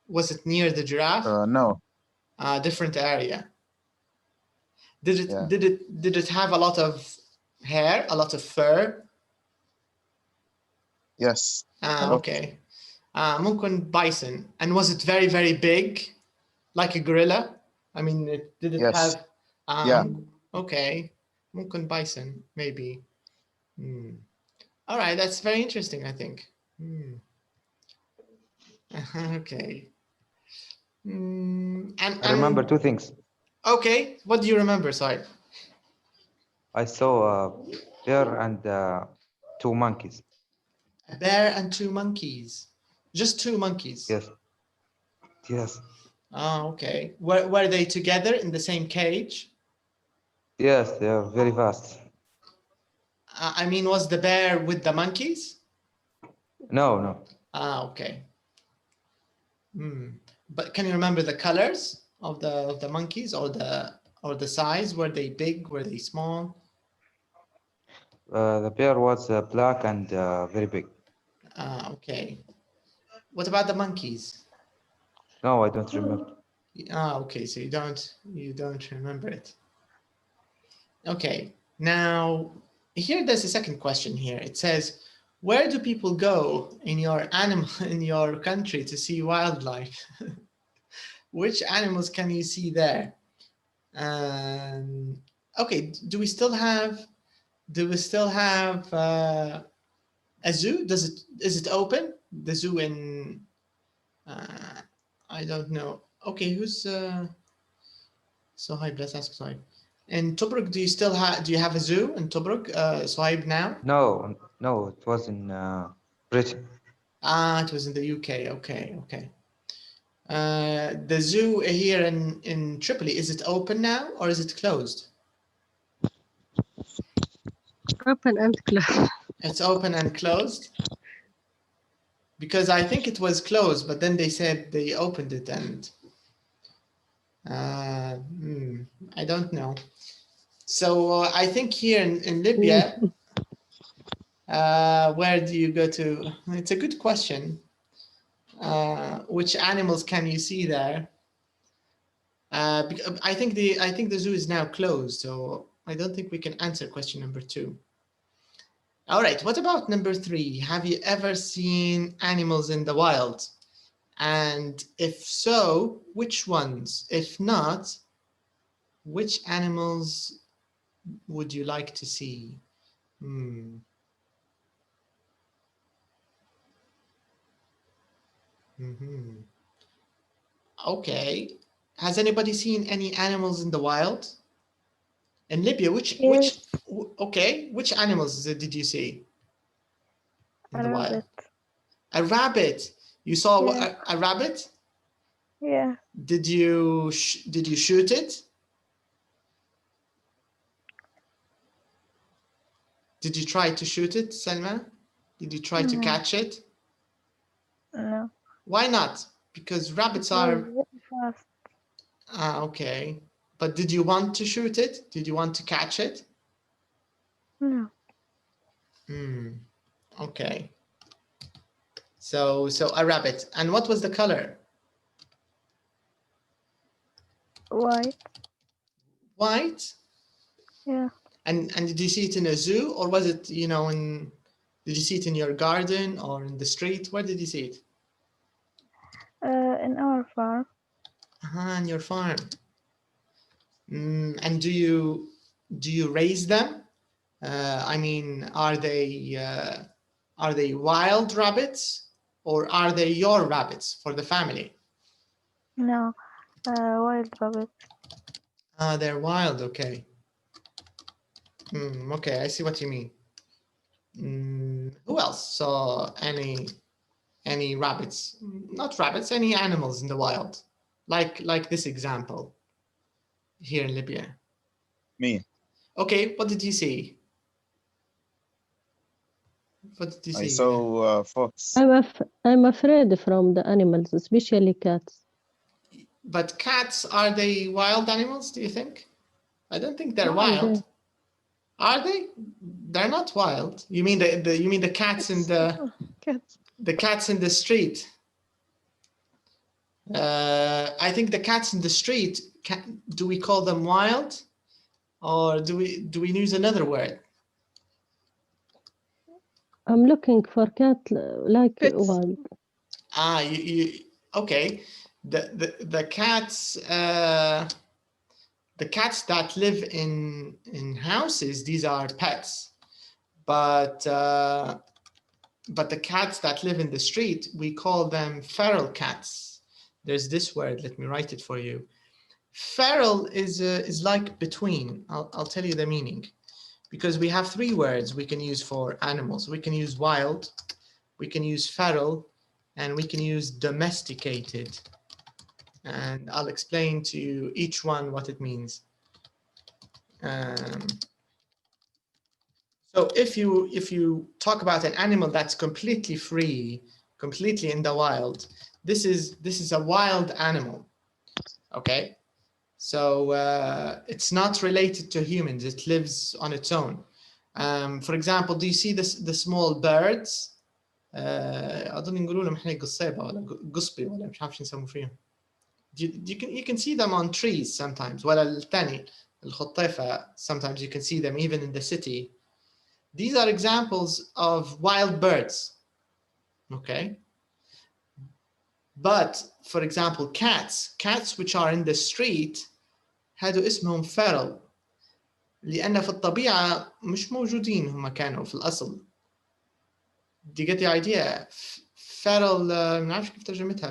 Was it near the giraffe? No. Different area. Yeah. Did it have a lot of hair, a lot of fur? Yes. a lot. Okay. ممكن bison. And was it very, very big? Like a gorilla? I mean, did it Yes. have... Yeah. Okay. ممكن bison, maybe. All right, that's very interesting, I think. Okay. I remember two things. Okay, what do you remember? Sorry. I saw a bear and two monkeys. A bear and two monkeys. Just two monkeys. Yes. Yes. Oh, okay. Were they together in the same cage? Yes, they are very fast. I mean, was the bear with the monkeys? No, no. Okay. But can you remember the colors of the monkeys or the size? Were they big? Were they small? The bear was black and very big. Okay. What about the monkeys? No, I don't remember. Okay. So you don't remember it. Okay. Now here, there's a second question here. It says, where do people go in your country to see wildlife? Which animals can you see there? Okay, do we still have a zoo? Is it open? The zoo in I don't know. Okay, who's Sohaib? Let's ask Sohaib. In Tobruk, do you have a zoo in Tobruk, Sohaib, now? No, it was in Britain. It was in the UK. Okay. The zoo here in Tripoli, is it open now or is it closed? open and closed. It's open and closed? Because I think it was closed, but then they said they opened it and I don't know. So I think here in Libya, where do you go to? It's a good question. Which animals can you see there? I think the zoo is now closed, so I don't think we can answer question number 2. All right, what about number 3? Have you ever seen animals in the wild? And if so, which ones? If not, which animals would you like to see? Okay. Has anybody seen any animals in the wild? In Libya, which animals did you see in the wild? A rabbit. You saw a rabbit? Yeah. Did you shoot it? Did you try to shoot it, Selma? Did you try to catch it? No. Why not? Because rabbits are very fast. Okay. But did you want to shoot it? Did you want to catch it? No. Okay. So a rabbit. And what was the color? White. White? Yeah. And did you see it in a zoo, or was it, did you see it in your garden or in the street? Where did you see it? In our farm. On your farm. And do you raise them? I mean, are they wild rabbits, or are they your rabbits for the family? No. Wild rabbit. They're wild. Okay. Okay, I see what you mean. Who else saw any rabbits? Not rabbits, any animals in the wild, like this example here in Libya? Me. Okay, what did you see? What did you see? I saw fox. I'm afraid from the animals, especially cats. But cats, are they wild animals, do you think? I don't think they're Are wild. they? Are they? They're not wild. You mean the cats in the cats in the street? I think the cats in the street, do we call them wild, or do we use another word? I'm looking for cat like wild. Ah, okay. The cats that live in houses, these are pets, but the cats that live in the street, we call them feral cats. There's this word. Let me write it for you. Feral is like between. I'll tell you the meaning, because we have three words we can use for animals. We can use wild, we can use feral, and we can use domesticated. And I'll explain to you each one what it means. So if you talk about an animal that's completely free, completely in the wild, this is a wild animal. Okay, so it's not related to humans. It lives on its own. For example, do you see the small birds? أظن نقول لهم إحنا قصيبة ولا قصبي ولا مش عارف شو نسموا فيهم. You can see them on trees sometimes. ولا الثاني الخطيفة, sometimes you can see them even in the city. These are examples of wild birds. Okay. But for example, cats which are in the street, هادو اسمهم feral, لأن في الطبيعة مش موجودين هم كانوا في الأصل. Do you get the idea? Feral, ما نعرفش كيف ترجمتها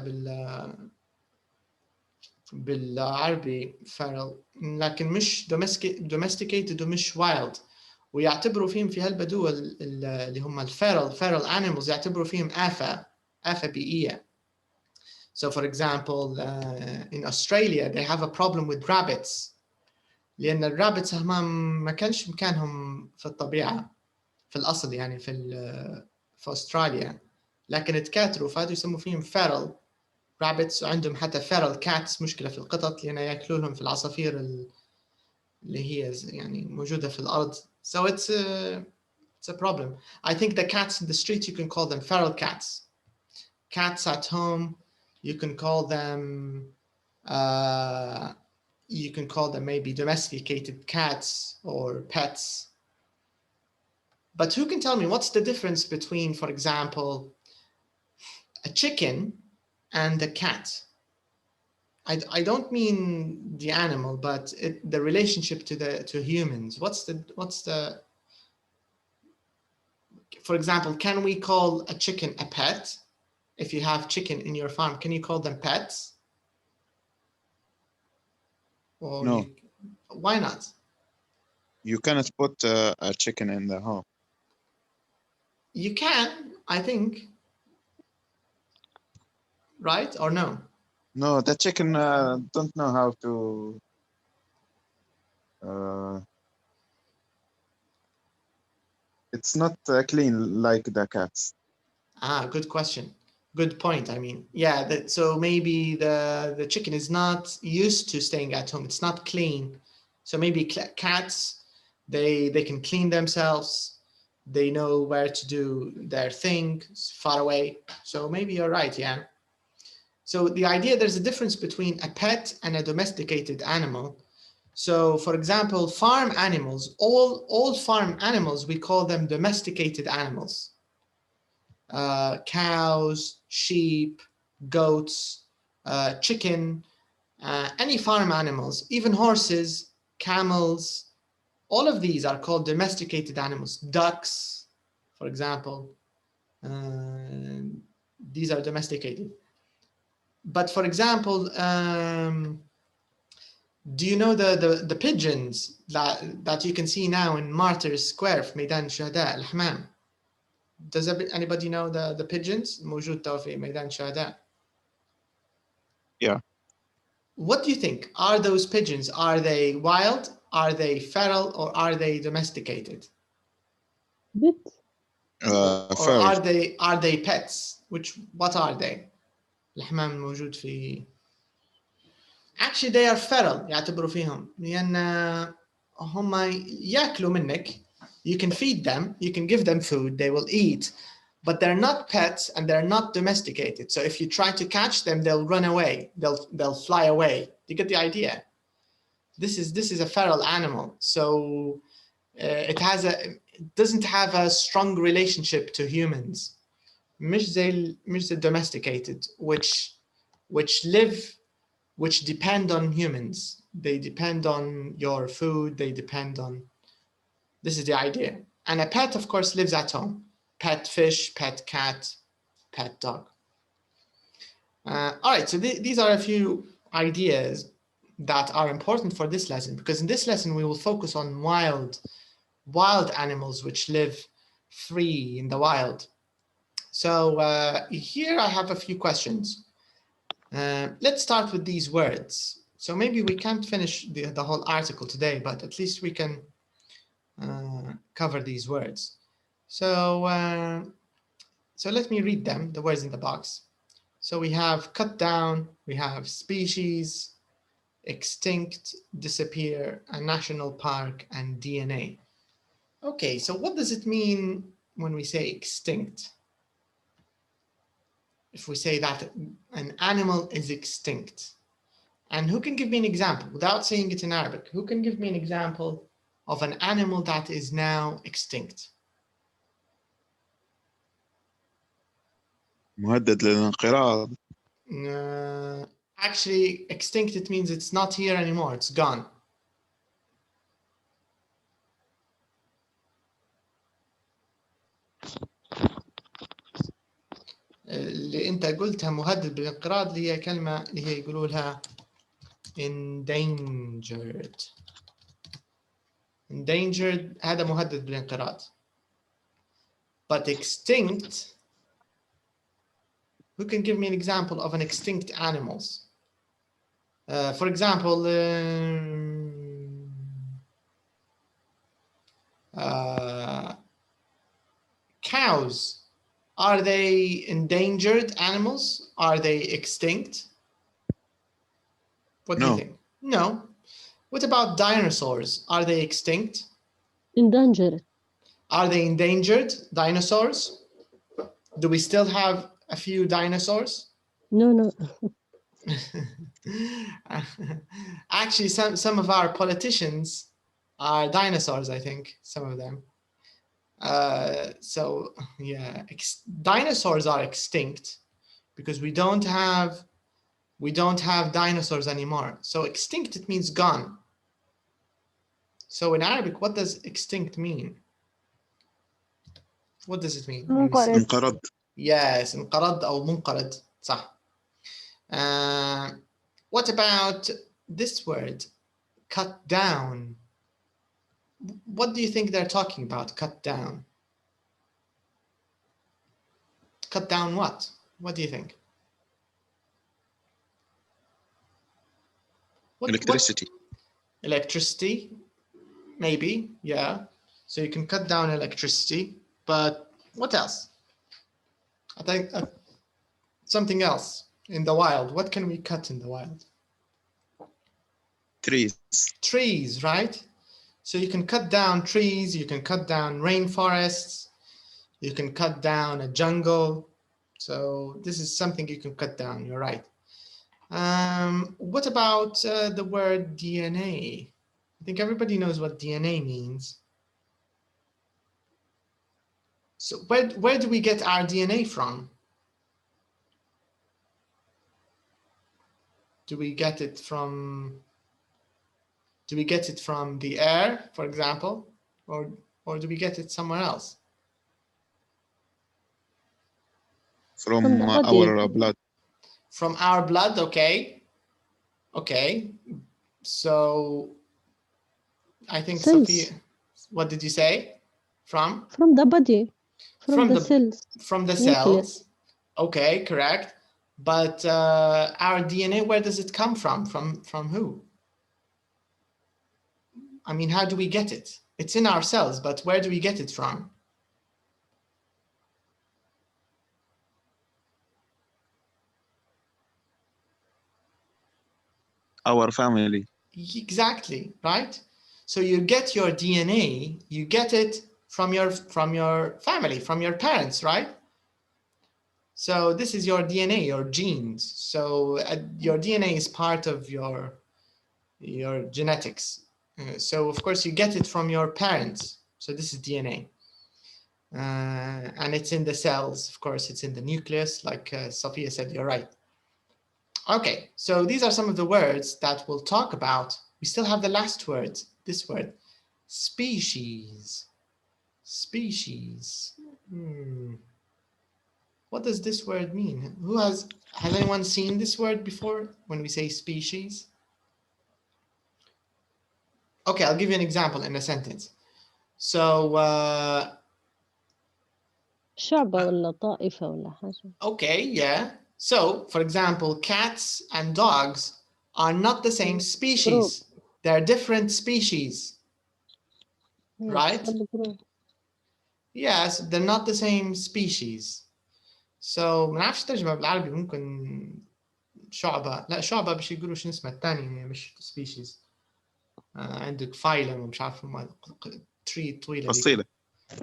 بالعربي feral, لكن مش domesticated ومش wild. ويعتبروا فيهم في هالبدو اللي هم feral animals, يعتبروا فيهم آفة بيئية. So for example, in Australia, they have a problem with rabbits. لأن الرابتس هم ما كانش مكانهم في الطبيعة في الأصل, يعني في أستراليا, لكن اتكاثروا فهذا يسموا فيهم feral rabbits. وعندهم حتى feral cats, مشكلة في القطط لأن يأكلونهم في العصافير اللي هي يعني موجودة في الأرض. So it's a problem. I think the cats in the street, you can call them feral cats. Cats at home, you can call them maybe domesticated cats or pets. But who can tell me what's the difference between, for example, a chicken and a cat? I don't mean the animal, but the relationship to humans. What's the for example, can we call a chicken a pet? If you have chicken in your farm, can you call them pets? Or no. Why not? You cannot put a chicken in the home. You can, I think. Right or no? No, the chicken don't know how to. It's not clean like the cats. Ah, good question. Good point. I mean, yeah. So maybe the chicken is not used to staying at home. It's not clean. So maybe cats, they can clean themselves. They know where to do their thing far away. So maybe you're right. Yeah. So the idea, there's a difference between a pet and a domesticated animal. So for example, farm animals, all farm animals, we call them domesticated animals. Cows, sheep, goats, chicken, any farm animals, even horses, camels, all of these are called domesticated animals. Ducks, for example, these are domesticated. But for example, do you know the pigeons that you can see now in Martyrs Square في ميدان الشهداء الحمام? Does anybody know the pigeons موجود تو في ميدان الشهداء? Yeah. What do you think? Are those pigeons, are they wild, are they feral, or are they domesticated? Or are they pets? What are they? الحمام موجود في Actually they are feral يعتبروا فيهم لأن هم يأكلوا منك. You can feed them, you can give them food, they will eat, but they're not pets and they're not domesticated. So if you try to catch them, they'll run away, they'll fly away. You get the idea? This is a feral animal, so it doesn't have a strong relationship to humans. مش زي domesticated, which depend on humans. They depend on your food, they depend on. This is the idea. And a pet, of course, lives at home. Pet fish, pet cat, pet dog. All right, so these are a few ideas that are important for this lesson, because in this lesson we will focus on wild animals which live free in the wild. So here I have a few questions. Let's start with these words. So maybe we can't finish the whole article today, but at least we can cover these words. So let me read them, the words in the box. So we have cut down, we have species, extinct, disappear, a national park, and DNA. Okay, so what does it mean when we say extinct? If we say that an animal is extinct, and who can give me an example without saying it in Arabic? Who can give me an example of an animal that is now extinct? مهدد للانقراض. Actually, extinct, it means it's not here anymore, it's gone. اللي انت قلتها مهدد بالانقراض اللي هي كلمة اللي هي يقولوا لها endangered. Endangered هذا مهدد بالانقراض. But extinct, who can give me an example of an extinct animals? For example, cows. Are they endangered animals? Are they extinct? What do you think? No. What about dinosaurs? Are they extinct? Endangered. Are they endangered? Dinosaurs? Do we still have a few dinosaurs? No. Actually, some of our politicians are dinosaurs, I think, some of them. So yeah, dinosaurs are extinct because we don't have dinosaurs anymore. So extinct, it means gone. So in Arabic, what does extinct mean? What does it mean? انقرض. Yes, انقرض أو منقرض. صح. What about this word, cut down? What do you think they're talking about? Cut down. Cut down what? What do you think? Electricity. Electricity, maybe, yeah. So you can cut down electricity, but what else? I think something else in the wild. What can we cut in the wild? Trees. Trees, right? So you can cut down trees, you can cut down rainforests, you can cut down a jungle. So this is something you can cut down, you're right. What about the word DNA? I think everybody knows what DNA means. So where do we get our DNA from? Do we get it from the air, for example, or do we get it somewhere else? From our blood. From our blood, okay. Okay. So I think cells. Sophia, what did you say? From the body. From the cells. From the Nucleus. cells. Okay, correct. But our DNA, where does it come from? From who? I mean, how do we get it? It's in our cells, but where do we get it from? Our family. Exactly, right? So you get your DNA, you get it from your family, from your parents, right? So this is your DNA, your genes. So your DNA is part of your genetics. So of course you get it from your parents. So this is DNA. And it's in the cells, of course, it's in the nucleus, like Sophia said, you're right. Okay, so these are some of the words that we'll talk about. We still have the last word, this word, species. Species. What does this word mean? Has anyone seen this word before when we say species? Okay, I'll give you an example in a sentence. So, شعبة ولا طائفة ولا حاجة. okay, yeah. So, for example, cats and dogs are not the same species. They're different species, right? Yes, they're not the same species. So ما نعرفش ترجمة بالعربي ممكن شعبة. لا شعبة مش يقولوا شو اسمها الثاني مش species. عندك فايلم ومش عارف tree طويلة. فصيلة.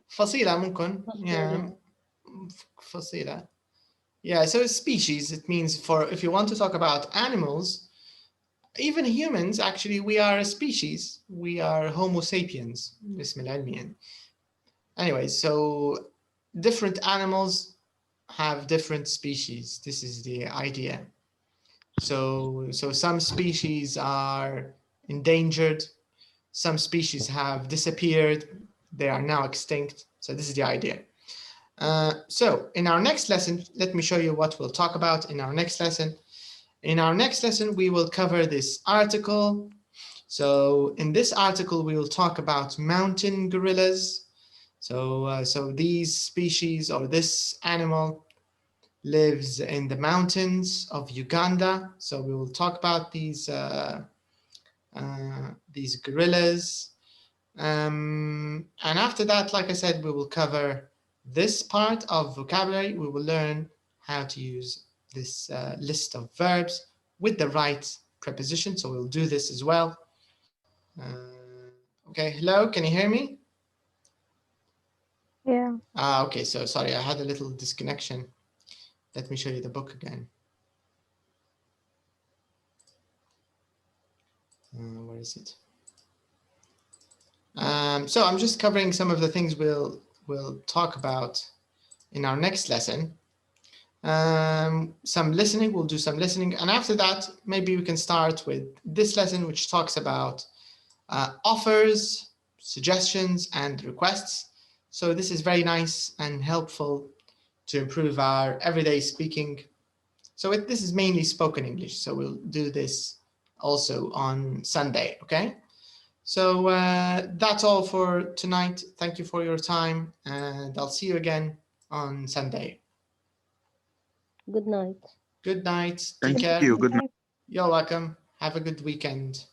فصيلة ممكن. Yeah. فصيلة. Yeah, so species, it means if you want to talk about animals, even humans, actually, we are a species. We are Homo sapiens. اسم العلمي. Anyway, so different animals have different species. This is the idea. So some species are endangered. Some species have disappeared. They are now extinct. So this is the idea. So in our next lesson, let me show you what we'll talk about in our next lesson. In our next lesson, we will cover this article. So in this article, we will talk about mountain gorillas. So these species or this animal lives in the mountains of Uganda. So we will talk about these gorillas. And after that, like I said, we will cover this part of vocabulary. We will learn how to use this list of verbs with the right preposition. So we'll do this as well. Okay, hello, can you hear me? Yeah. Okay, so sorry, I had a little disconnection. Let me show you the book again. Where is it? So I'm just covering some of the things we'll talk about in our next lesson. Some listening, we'll do some listening. And after that, maybe we can start with this lesson, which talks about offers, suggestions, and requests. So this is very nice and helpful to improve our everyday speaking. So this is mainly spoken English. So we'll do this also on Sunday, okay? So that's all for tonight. Thank you for your time, and I'll see you again on Sunday. Good night. Good night. Thank Take care. you. Good night. You're welcome. Have a good weekend.